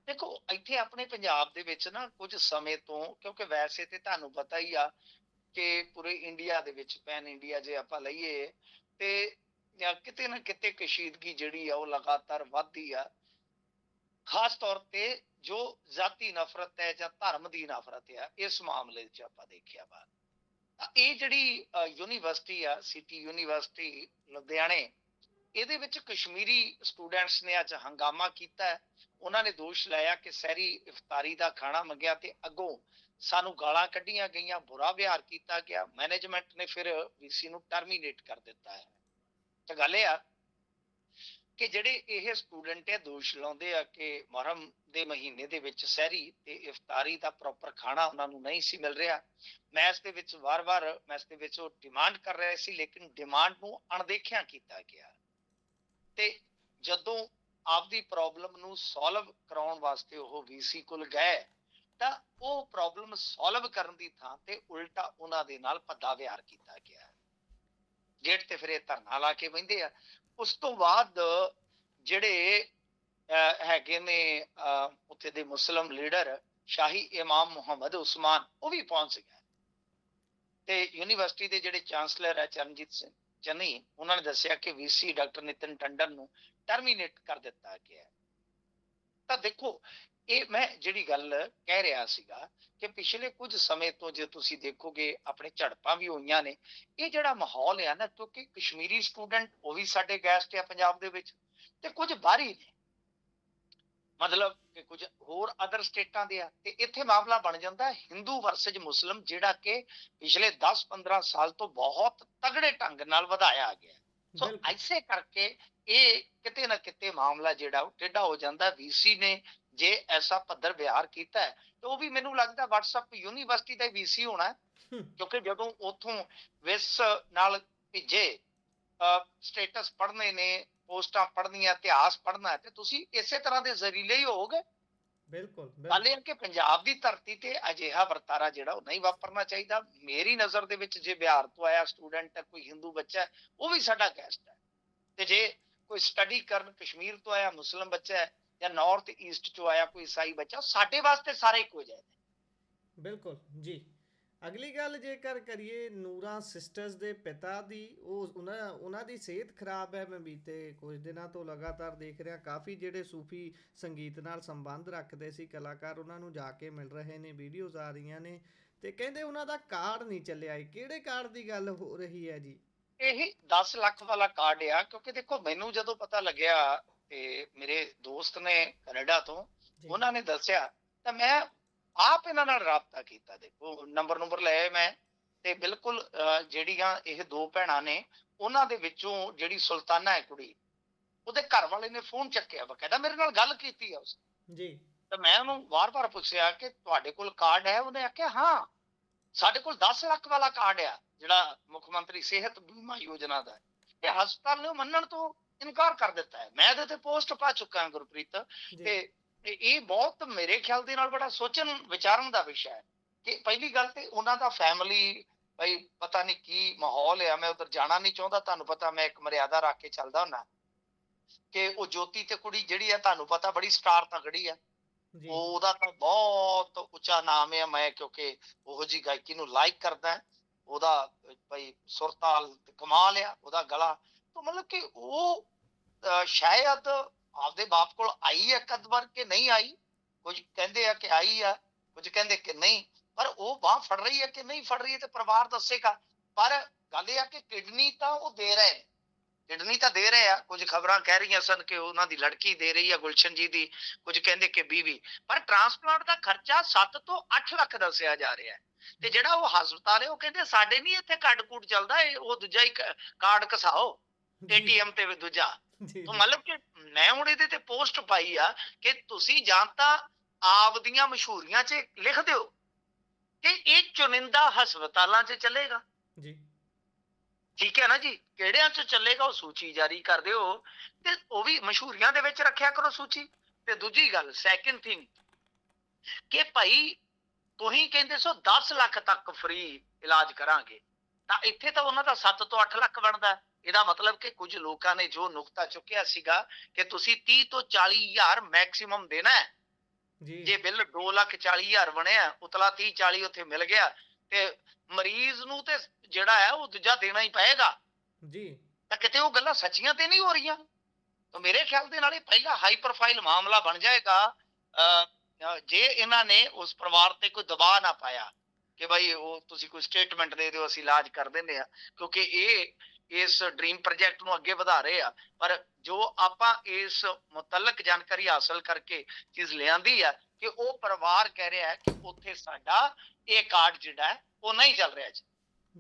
ਦੇਖੋ, ਇੱਥੇ ਆਪਣੇ ਪੰਜਾਬ ਦੇ ਵਿੱਚ ਨਾ ਕੁਝ ਸਮੇਂ ਤੋਂ, ਕਿਉਂਕਿ ਵੈਸੇ ਤੇ ਤੁਹਾਨੂੰ ਪਤਾ ਹੀ ਆ ਕਿ ਪੂਰੇ ਇੰਡੀਆ ਦੇ ਵਿੱਚ, ਪੈਨ ਇੰਡੀਆ ਜੇ ਆਪਾਂ ਲਈਏ ਤੇ ਕਿਤੇ ਨਾ ਕਿਤੇ ਕਸ਼ੀਦਗੀ ਜਿਹੜੀ ਆ ਉਹ ਲਗਾਤਾਰ ਵੱਧਦੀ ਆ। ਖਾਸ ਤੌਰ ਤੇ ਜੋ ਜ਼ਾਤੀ ਨਫ਼ਰਤ ਹੈ ਜਾਂ ਧਰਮ ਦੀ ਨਫ਼ਰਤ ਆ, ਇਸ ਮਾਮਲੇ 'ਚ ਆਪਾਂ ਦੇਖਿਆ ਵਾ। ਇਹ ਜਿਹੜੀ ਯੂਨੀਵਰਸਿਟੀ ਆ, ਸਿਟੀ ਯੂਨੀਵਰਸਿਟੀ ਲੁਧਿਆਣੇ, ਇਹਦੇ ਵਿੱਚ ਕਸ਼ਮੀਰੀ ਸਟੂਡੈਂਟਸ ਨੇ ਅੱਜ ਹੰਗਾਮਾ ਕੀਤਾ। ਉਹਨਾਂ ਨੇ ਦੋਸ਼ ਲਾਇਆ ਕਿ ਸਹਿਰੀ ਇਫਤਾਰੀ ਦਾ ਖਾਣਾ ਮੰਗਿਆ ਤੇ ਅੱਗੋਂ ਸਾਨੂੰ ਗਾਲਾਂ ਕੱਢੀਆਂ ਗਈਆਂ, ਬੁਰਾ ਵਿਹਾਰ ਕੀਤਾ ਗਿਆ। ਮੈਨੇਜਮੈਂਟ ਨੇ ਫਿਰ ਵੀਸੀ ਨੂੰ ਟਰਮੀਨੇਟ ਕਰ ਦਿੱਤਾ ਹੈ। ਤਾਂ ਗੱਲ ਇਹ ਆ ਕਿ ਜਿਹੜੇ ਇਹ ਸਟੂਡੈਂਟ ਹੈ ਦੋਸ਼ ਲਾਉਂਦੇ ਆ ਕਿ ਮੁਹਰਮ ਦੇ ਮਹੀਨੇ ਦੇ ਵਿੱਚ ਸਹਿਰੀ ਤੇ ਇਫਤਾਰੀ ਦਾ ਪ੍ਰੋਪਰ ਖਾਣਾ ਉਹਨਾਂ ਨੂੰ ਨਹੀਂ ਸੀ ਮਿਲ ਰਿਹਾ। ਮੈਸ ਦੇ ਵਿੱਚ ਵਾਰ-ਵਾਰ ਮੈਸ ਦੇ ਵਿੱਚ ਉਹ ਡਿਮਾਂਡ ਕਰ ਰਹੇ ਸੀ, ਲੇਕਿਨ ਡਿਮਾਂਡ ਨੂੰ ਅਣਦੇਖਿਆ ਕੀਤਾ ਗਿਆ। ਤੇ ਜਦੋਂ ਆਪਦੀ ਪ੍ਰੋਬਲਮ ਨੂੰ ਸੋਲਵ ਕਰਾਉਣ ਵਾਸਤੇ ਉਹ ਵੀਸੀ ਕੋਲ ਗਏ ਤਾਂ ਉਹ ਪ੍ਰੋਬਲਮ ਸੋਲਵ ਕਰਨ ਦੀ ਥਾਂ ਤੇ ਉਲਟਾ ਉਹਨਾਂ ਦੇ ਨਾਲ ਭੱਦਾ ਵਿਹਾਰ ਕੀਤਾ ਗਿਆ। ਗੇਟ ਤੇ ਫਿਰ ਇਹ ਧਰਨਾ ਲਾ ਕੇ ਬਹਿੰਦੇ ਆ। ਉਸ ਤੋਂ ਬਾਅਦ ਜਿਹੜੇ ਹੈਗੇ ਨੇ ਉੱਥੇ ਦੇ ਮੁਸਲਿਮ ਲੀਡਰ ਸ਼ਾਹੀ ਇਮਾਮ ਮੁਹੰਮਦ ਉਸਮਾਨ, ਉਹ ਵੀ ਪਹੁੰਚ ਗਏ ਤੇ ਯੂਨੀਵਰਸਿਟੀ ਦੇ ਜਿਹੜੇ ਚਾਂਸਲਰ ਹੈ ਚਰਨਜੀਤ ਸਿੰਘ ਚੰਨੀ, ਉਹਨਾਂ ਨੇ ਦੱਸਿਆ ਕਿ ਵੀਸੀ ਡਾਕਟਰ ਨਿਤਿਨ ਟੰਡਨ ਨੂੰ ਟਰਮੀਨੇਟ ਕਰ ਦਿੱਤਾ ਗਿਆ। ਤਾਂ ਦੇਖੋ, ਇਹ ਮੈਂ ਜਿਹੜੀ ਗੱਲ ਕਹਿ ਰਿਹਾ ਸੀਗਾ ਕਿ ਪਿਛਲੇ ਕੁਝ ਸਮੇਂ ਤੋਂ ਜੇ ਤੁਸੀਂ ਦੇਖੋਗੇ ਆਪਣੇ ਝੜਪਾਂ ਵੀ ਹੋਈਆਂ ਨੇ। ਇਹ ਜਿਹੜਾ ਮਾਹੌਲ ਆ ਨਾ, ਕਿਉਂਕਿ ਕਸ਼ਮੀਰੀ ਸਟੂਡੈਂਟ ਉਹ ਵੀ ਸਾਡੇ ਗੈਸਟ ਆ ਪੰਜਾਬ ਦੇ ਵਿੱਚ, ਤੇ ਕੁਝ ਬਾਹਰੀ ਨੇ, ਮਤਲਬ ਕਿ ਕੁਝ ਹੋਰ ਅਦਰ ਸਟੇਟਾਂ ਦੇ ਆ, ਤੇ ਇੱਥੇ ਮਾਮਲਾ ਬਣ ਜਾਂਦਾ ਹਿੰਦੂ ਵਰਸਜ ਮੁਸਲਿਮ, ਜਿਹੜਾ ਕਿ ਪਿਛਲੇ 10-15 ਸਾਲ ਤੋਂ ਬਹੁਤ ਤਗੜੇ ਢੰਗ ਨਾਲ ਵਧਾਇਆ ਗਿਆ। ਸੋ ਬਿਲਕੁਲ ਐਸੇ ਕਰਕੇ ਇਹ ਕਿਤੇ ਨਾ ਕਿਤੇ ਮਾਮਲਾ ਜਿਹੜਾ ਉਹ ਟੇਢਾ ਹੋ ਜਾਂਦਾ। ਵੀਸੀ ਨੇ ਜੇ ਐਸਾ ਭੱਦਰ ਵਿਹਾਰ ਕੀਤਾ ਹੈ, ਤੇ ਉਹ ਵੀ ਮੈਨੂੰ ਲੱਗਦਾ WhatsApp ਯੂਨੀਵਰਸਿਟੀ ਦਾ ਵੀਸੀ ਹੋਣਾ ਹੈ, ਹੂੰ, ਕਿਉਂਕਿ ਜਦੋਂ ਉਥੋਂ ਵਿਸ ਨਾਲ ਭੇਜੇ ਸਟੇਟਸ ਪੜ੍ਹਨੇ ਨੇ, ਪੋਸਟਾਂ ਪੜ੍ਹਨੀਆਂ, ਇਤਿਹਾਸ ਪੜ੍ਹਨਾ ਹੈ, ਤੇ ਤੁਸੀਂ ਇਸੇ ਤਰ੍ਹਾਂ ਦੇ ਜ਼ਰੀਲੇ ਹੀ ਹੋਵੋਗੇ। ਬਿਲਕੁਲ ਗੱਲ ਇਹ ਬਿਲਕੁਲ ਹੈ ਕਿ ਪੰਜਾਬ ਦੀ ਧਰਤੀ ਤੇ ਅਜਿਹਾ ਵਰਤਾਰਾ ਜਿਹੜਾ ਉਹ ਨਹੀਂ ਵਾਪਰਨਾ ਚਾਹੀਦਾ। ਮੇਰੀ ਨਜ਼ਰ ਦੇ ਵਿੱਚ ਜੇ ਬਿਹਾਰ ਤੋਂ ਆਇਆ ਸਟੂਡੈਂਟ ਹੈ, ਕੋਈ ਹਿੰਦੂ ਬੱਚਾ ਹੈ, ਉਹ ਵੀ ਸਾਡਾ ਗੈਸਟ ਹੈ। ਤੇ ਜੇ ਕੋਈ ਸਟੱਡੀ ਕਰਨ ਕਸ਼ਮੀਰ ਤੋਂ ਆਇਆ ਮੁਸਲਿਮ ਬੱਚਾ ਹੈ, ਜਾਂ ਨਾਰਥ ਈਸਟ ਚੋਂ ਆਇਆ ਕੋਈ ਈਸਾਈ ਬੱਚਾ, ਸਾਡੇ ਵਾਸਤੇ ਸਾਰੇ ਇੱਕੋ ਜਿਹੇ ਨੇ। ਬਿਲਕੁਲ ਜੀ। ਅਗਲੀ ਗੱਲ ਜੇਕਰ ਕਰੀਏ ਨੂਰਾਂ ਸਿਸਟਰਸ ਦੇ ਪਿਤਾ ਦੀ, ਉਹਨਾਂ ਦੀ ਸਿਹਤ ਖਰਾਬ ਹੈ। ਮੈਂ ਬੀਤੇ ਕੁਝ ਦਿਨਾਂ ਤੋਂ ਲਗਾਤਾਰ ਦੇਖ ਰਿਹਾ, ਕਾਫੀ ਜਿਹੜੇ ਸੂਫੀ ਸੰਗੀਤ ਨਾਲ ਸੰਬੰਧ ਰੱਖਦੇ ਸੀ ਕਲਾਕਾਰ, ਉਹਨਾਂ ਨੂੰ ਜਾ ਕੇ ਮਿਲ ਰਹੇ ਨੇ, ਵੀਡੀਓਜ਼ ਆ ਰਹੀਆਂ ਨੇ, ਤੇ ਕਹਿੰਦੇ ਉਹਨਾਂ ਦਾ ਕਾਰਡ ਨਹੀਂ ਚੱਲਿਆ। ਕਿਹੜੇ ਕਾਰਡ ਦੀ ਗੱਲ ਹੋ ਰਹੀ ਹੈ ਜੀ? ਇਹੀ 10 ਲੱਖ ਵਾਲਾ ਕਾਰਡ ਆ। ਕਿਉਂਕਿ ਦੇਖੋ, ਮੈਨੂੰ ਜਦੋਂ ਪਤਾ ਲੱਗਿਆ, ਤੇ ਮੇਰੇ ਦੋਸਤ ਨੇ ਕੈਨੇਡਾ ਤੋਂ, ਜੀ ਉਹਨਾਂ ਨੇ ਦੱਸਿਆ, ਤਾਂ ਮੈਂ ਆਪ ਇਹਨਾਂ ਨਾਲ ਰਾਬਤਾ ਕੀਤਾ। ਦੇਖੋ, ਨੰਬਰ ਲਏ ਮੈਂ, ਤੇ ਬਿਲਕੁਲ ਜਿਹੜੀਆਂ ਇਹ ਦੋ ਭੈਣਾਂ ਨੇ, ਉਹਨਾਂ ਦੇ ਵਿੱਚੋਂ ਜਿਹੜੀ ਸੁਲਤਾਨਾ ਹੈ ਕੁੜੀ, ਉਹਦੇ ਘਰ ਵਾਲੇ ਨੇ ਫੋਨ ਚੱਕਿਆ, ਬਕਾਇਦਾ ਮੇਰੇ ਨਾਲ ਗੱਲ ਕੀਤੀ ਆ ਉਸ। ਜੀ ਤਾਂ ਮੈਂ ਉਹਨੂੰ ਵਾਰ-ਵਾਰ ਪੁੱਛਿਆ ਕਿ ਤੁਹਾਡੇ ਕੋਲ ਕਾਰਡ ਹੈ? ਉਹਨੇ ਆਖਿਆ ਹਾਂ, ਸਾਡੇ ਕੋਲ 10 ਲੱਖ ਵਾਲਾ ਕਾਰਡ ਆ, ਜਿਹੜਾ ਮੁੱਖ ਮੰਤਰੀ ਸਿਹਤ ਬੀਮਾ ਯੋਜਨਾ ਦਾ ਹੈ। ਤੇ ਹਸਪਤਾਲ ਨੇ ਉਹ ਮੰਨਣ ਤੋਂ ਇਨਕਾਰ ਕਰ ਦਿੱਤਾ ਹੈ। ਮੈਂ ਇਹਦੇ ਤੇ ਪੋਸਟ ਪਾ ਚੁੱਕਾ ਹਾਂ ਗੁਰਪ੍ਰੀਤ। ਜੀ ਤੇ ਇਹ ਬਹੁਤ ਮੇਰੇ ਖਿਆਲ ਦੇ ਨਾਲ ਬੜਾ ਸੋਚਣ ਵਿਚਾਰਨ ਦਾ ਵਿਸ਼ਾ ਹੈ ਕਿ ਪਹਿਲੀ ਗੱਲ ਤੇ ਉਹਨਾਂ ਦਾ ਫੈਮਿਲੀ, ਭਾਈ ਪਤਾ ਨਹੀਂ ਕੀ ਮਾਹੌਲ ਆ। ਮੈਂ ਉਧਰ ਜਾਣਾ ਨਹੀਂ ਚਾਹੁੰਦਾ, ਤੁਹਾਨੂੰ ਪਤਾ ਮੈਂ ਇੱਕ ਮਰਿਆਦਾ ਰੱਖ ਕੇ ਚੱਲਦਾ ਹੁੰਦਾ। ਕਿ ਉਹ ਜੋਤੀ ਤੇ ਕੁੜੀ ਜਿਹੜੀ ਆ, ਤੁਹਾਨੂੰ ਪਤਾ ਬੜੀ ਸਟਾਰ ਤਗੜੀ ਆ। ਜੀ ਉਹਦਾ ਤਾਂ ਬਹੁਤ ਉੱਚਾ ਨਾਮ ਹੈ। ਮੈਂ ਕਿਉਂਕਿ ਉਹੋ ਜੀ ਗਾਇਕੀ ਨੂੰ ਲਾਈਕ ਕਰਦਾ। ਉਹਦਾ ਭਾਈ ਸੁਰਤਾਲ ਕਮਾਲ ਆ, ਉਹਦਾ ਗਲਾ। ਤਾਂ ਮਤਲਬ ਕਿ ਉਹ ਸ਼ਾਇਦ ਆਪਦੇ ਬਾਪ ਕੋਲ ਆਈ ਹੈ ਇੱਕ ਅੱਧ ਵਾਰ ਕਿ ਨਹੀਂ ਆਈ। ਕੁਝ ਕਹਿੰਦੇ ਆ ਕਿ ਆਈ ਆ, ਕੁਝ ਕਹਿੰਦੇ ਕਿ ਨਹੀਂ। ਪਰ ਉਹ ਬਾਂਹ ਫੜ ਰਹੀ ਹੈ ਕਿ ਨਹੀਂ ਫੜ ਰਹੀ ਹੈ ਤੇ ਪਰਿਵਾਰ ਦੱਸੇਗਾ। ਪਰ ਗੱਲ ਇਹ ਆ ਕਿ ਕਿਡਨੀ ਤਾਂ ਉਹ ਦੇ ਰਹੇ ਨੇ, ਕਿਡਨੀ ਤਾਂ ਦੇ ਰਹੇ ਆ। ਕੁਝ ਖਬਰਾਂ ਕਹਿ ਰਹੀਆਂ ਸਨ ਕਿ ਉਹਨਾਂ ਦੀ ਲੜਕੀ ਦੇ ਰਹੀ ਆ, ਗੁਲਸ਼ਨ ਜੀ ਦੀ, ਕੁਝ ਕਹਿੰਦੇ ਕਿ ਬੀਵੀ। ਪਰ ਟ੍ਰਾਂਸਪਲਾਂਟ ਦਾ ਖਰਚਾ 7 ਤੋਂ 8 ਲੱਖ ਦੱਸਿਆ ਜਾ ਰਿਹਾ ਹੈ। ਤੇ ਜਿਹੜਾ ਉਹ ਹਸਪਤਾਲ ਹੈ, ਉਹ ਕਹਿੰਦੇ ਸਾਡੇ ਨਹੀਂ ਇੱਥੇ ਕੱਡ ਕੂਟ ਚੱਲਦਾ, ਉਹ ਦੂਜਾ ਹੀ ਕਾਰਡ ਘਸਾਓ ਜੀ ਏਟੀਐਮ ਤੇ ਦੂਜਾ। ਜੀ ਤਾਂ ਜੀ ਮਤਲਬ ਕਿ ਮੈਂ ਹੁਣ ਇਹਦੇ ਤੇ ਪੋਸਟ ਪਾਈ ਆ ਕਿ ਤੁਸੀਂ ਜਾਂ ਤਾਂ ਆਪਦੀਆਂ ਮਸ਼ਹੂਰੀਆਂ 'ਚ ਲਿਖ ਦਿਓ ਕਿ ਇਹ ਚੁਣਿੰਦਾ ਹਸਪਤਾਲਾਂ 'ਚ ਚੱਲੇਗਾ। ਜੀ ਠੀਕ ਹੈ ਨਾ ਜੀ, ਕਿਹੜਿਆਂ 'ਚ ਚੱਲੇਗਾ ਉਹ ਸੂਚੀ ਜਾਰੀ ਕਰ ਦਿਓ, ਤੇ ਉਹ ਵੀ ਮਸ਼ਹੂਰੀਆਂ ਦੇ ਵਿੱਚ ਰੱਖਿਆ ਕਰੋ ਸੂਚੀ। ਤੇ ਦੂਜੀ ਗੱਲ, ਸੈਕਿੰਡ ਥਿੰਗ, ਕਿ ਭਾਈ ਤੁਸੀਂ ਕਹਿੰਦੇ ਸੋ 10 ਲੱਖ ਤੱਕ ਫ੍ਰੀ ਇਲਾਜ ਕਰਾਂਗੇ, ਤਾਂ ਇੱਥੇ ਤਾਂ ਉਹਨਾਂ ਦਾ 7 ਤੋਂ 8 ਲੱਖ ਬਣਦਾ। ਇਹਦਾ ਮਤਲਬ ਕਿ ਕੁਝ ਲੋਕਾਂ ਨੇ ਜੋ ਨੁਕਤਾ ਚੁੱਕਿਆ ਸੀਗਾ ਕਿ ਤੁਸੀਂ 30 ਤੋਂ 40 ਹਜ਼ਾਰ ਮੈਕਸਿਮਮ ਦੇਣਾ ਹੈ। ਜੀ ਜੇ ਬਿੱਲ 2,40,000 ਬਣਿਆ, ਉਤਲਾ 30-40 ਉੱਥੇ ਮਿਲ ਗਿਆ, ਤੇ ਮਰੀਜ਼ ਨੂੰ ਤੇ ਜਿਹੜਾ ਹੈ ਉਹ ਦੂਜਾ ਦੇਣਾ ਹੀ ਪਏਗਾ। ਜੀ ਤਾਂ ਕਿਤੇ ਉਹ ਗੱਲਾਂ ਸੱਚੀਆਂ ਤੇ ਨਹੀਂ ਹੋ ਰਹੀਆਂ। ਤਾਂ ਮੇਰੇ ਖਿਆਲ ਦੇ ਨਾਲ ਇਹ ਪਹਿਲਾ ਹਾਈ ਪ੍ਰੋਫਾਈਲ ਮਾਮਲਾ ਬਣ ਜਾਏਗਾ ਜੇ ਇਹਨਾਂ ਨੇ ਉਸ ਪਰਿਵਾਰ ਤੇ ਕੋਈ ਦਬਾਅ ਨਾ ਪਾਇਆ ਕਿ ਭਾਈ ਉਹ ਤੁਸੀਂ ਕੋਈ ਸਟੇਟਮੈਂਟ ਦੇ ਦਿਓ, ਅਸੀਂ ਇਲਾਜ ਕਰ ਦਿੰਦੇ ਆ। ਕਿਉਂਕਿ ਇਹ ਇਸ ਡ੍ਰੀਮ ਪ੍ਰੋਜੈਕਟ ਨੂੰ ਅੱਗੇ ਵਧਾ ਰਹੇ ਆ। ਪਰ ਜੋ ਆਪਾਂ ਇਸ ਮੁਤਲਕ ਜਾਣਕਾਰੀ ਹਾਸਲ ਕਰਕੇ ਚੀਜ਼ ਲਿਆਂਦੀ ਆ ਕਿ ਉਹ ਪਰਿਵਾਰ ਕਹਿ ਰਿਹਾ ਹੈ ਕਿ ਉੱਥੇ ਸਾਡਾ ਇਹ ਕਾਰਡ ਜਿਹੜਾ ਹੈ ਉਹ ਨਹੀਂ ਚੱਲ ਰਿਹਾ ਜੀ।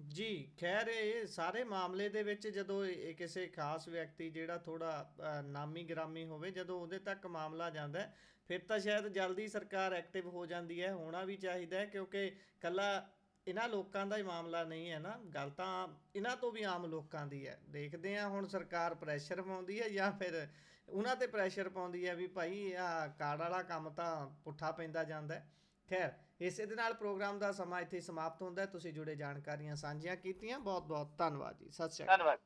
ਜੀ ਖੈਰ, ਇਹ ਸਾਰੇ ਮਾਮਲੇ ਦੇ ਵਿੱਚ ਜਦੋਂ ਇਹ ਕਿਸੇ ਖਾਸ ਵਿਅਕਤੀ ਜਿਹੜਾ ਥੋੜਾ ਨਾਮੀ ਗ੍ਰਾਮੀ ਹੋਵੇ, ਜਦੋਂ ਉਹਦੇ ਤੱਕ ਮਾਮਲਾ ਜਾਂਦਾ ਹੈ, ਫਿਰ ਤਾਂ ਸ਼ਾਇਦ ਜਲਦੀ ਸਰਕਾਰ ਐਕਟਿਵ ਹੋ ਜਾਂਦੀ ਹੈ। ਹੋਣਾ ਵੀ ਚਾਹੀਦਾ ਹੈ, ਕਿਉਂਕਿ ਕੱਲਾ ਇਹਨਾਂ ਲੋਕਾਂ ਦਾ ਹੀ ਮਾਮਲਾ ਨਹੀਂ ਹੈ ਨਾ, ਗੱਲ ਤਾਂ ਇਹਨਾਂ ਤੋਂ ਵੀ ਆਮ ਲੋਕਾਂ ਦੀ ਹੈ। ਦੇਖਦੇ ਹਾਂ ਹੁਣ ਸਰਕਾਰ ਪ੍ਰੈਸ਼ਰ ਪਾਉਂਦੀ ਹੈ ਜਾਂ ਫਿਰ ਉਹਨਾਂ ਤੇ ਪ੍ਰੈਸ਼ਰ ਪਾਉਂਦੀ ਹੈ ਵੀ ਭਾਈ ਆਹ ਕਾਰਡ ਵਾਲਾ ਕੰਮ ਤਾਂ ਪੁੱਠਾ ਪੈਂਦਾ ਜਾਂਦਾ ਹੈ। ਖੈਰ, ਇਸੇ ਦੇ ਨਾਲ ਪ੍ਰੋਗਰਾਮ ਦਾ ਸਮਾਂ ਇੱਥੇ ਸਮਾਪਤ ਹੁੰਦਾ ਹੈ। ਤੁਸੀਂ ਜੁੜੇ ਜਾਣਕਾਰੀਆਂ ਸਾਂਝੀਆਂ ਕੀਤੀਆਂ, ਬਹੁਤ ਬਹੁਤ ਧੰਨਵਾਦ ਜੀ। ਸਤਿ ਸ਼੍ਰੀ ਅਕਾਲ। ਧੰਨਵਾਦ।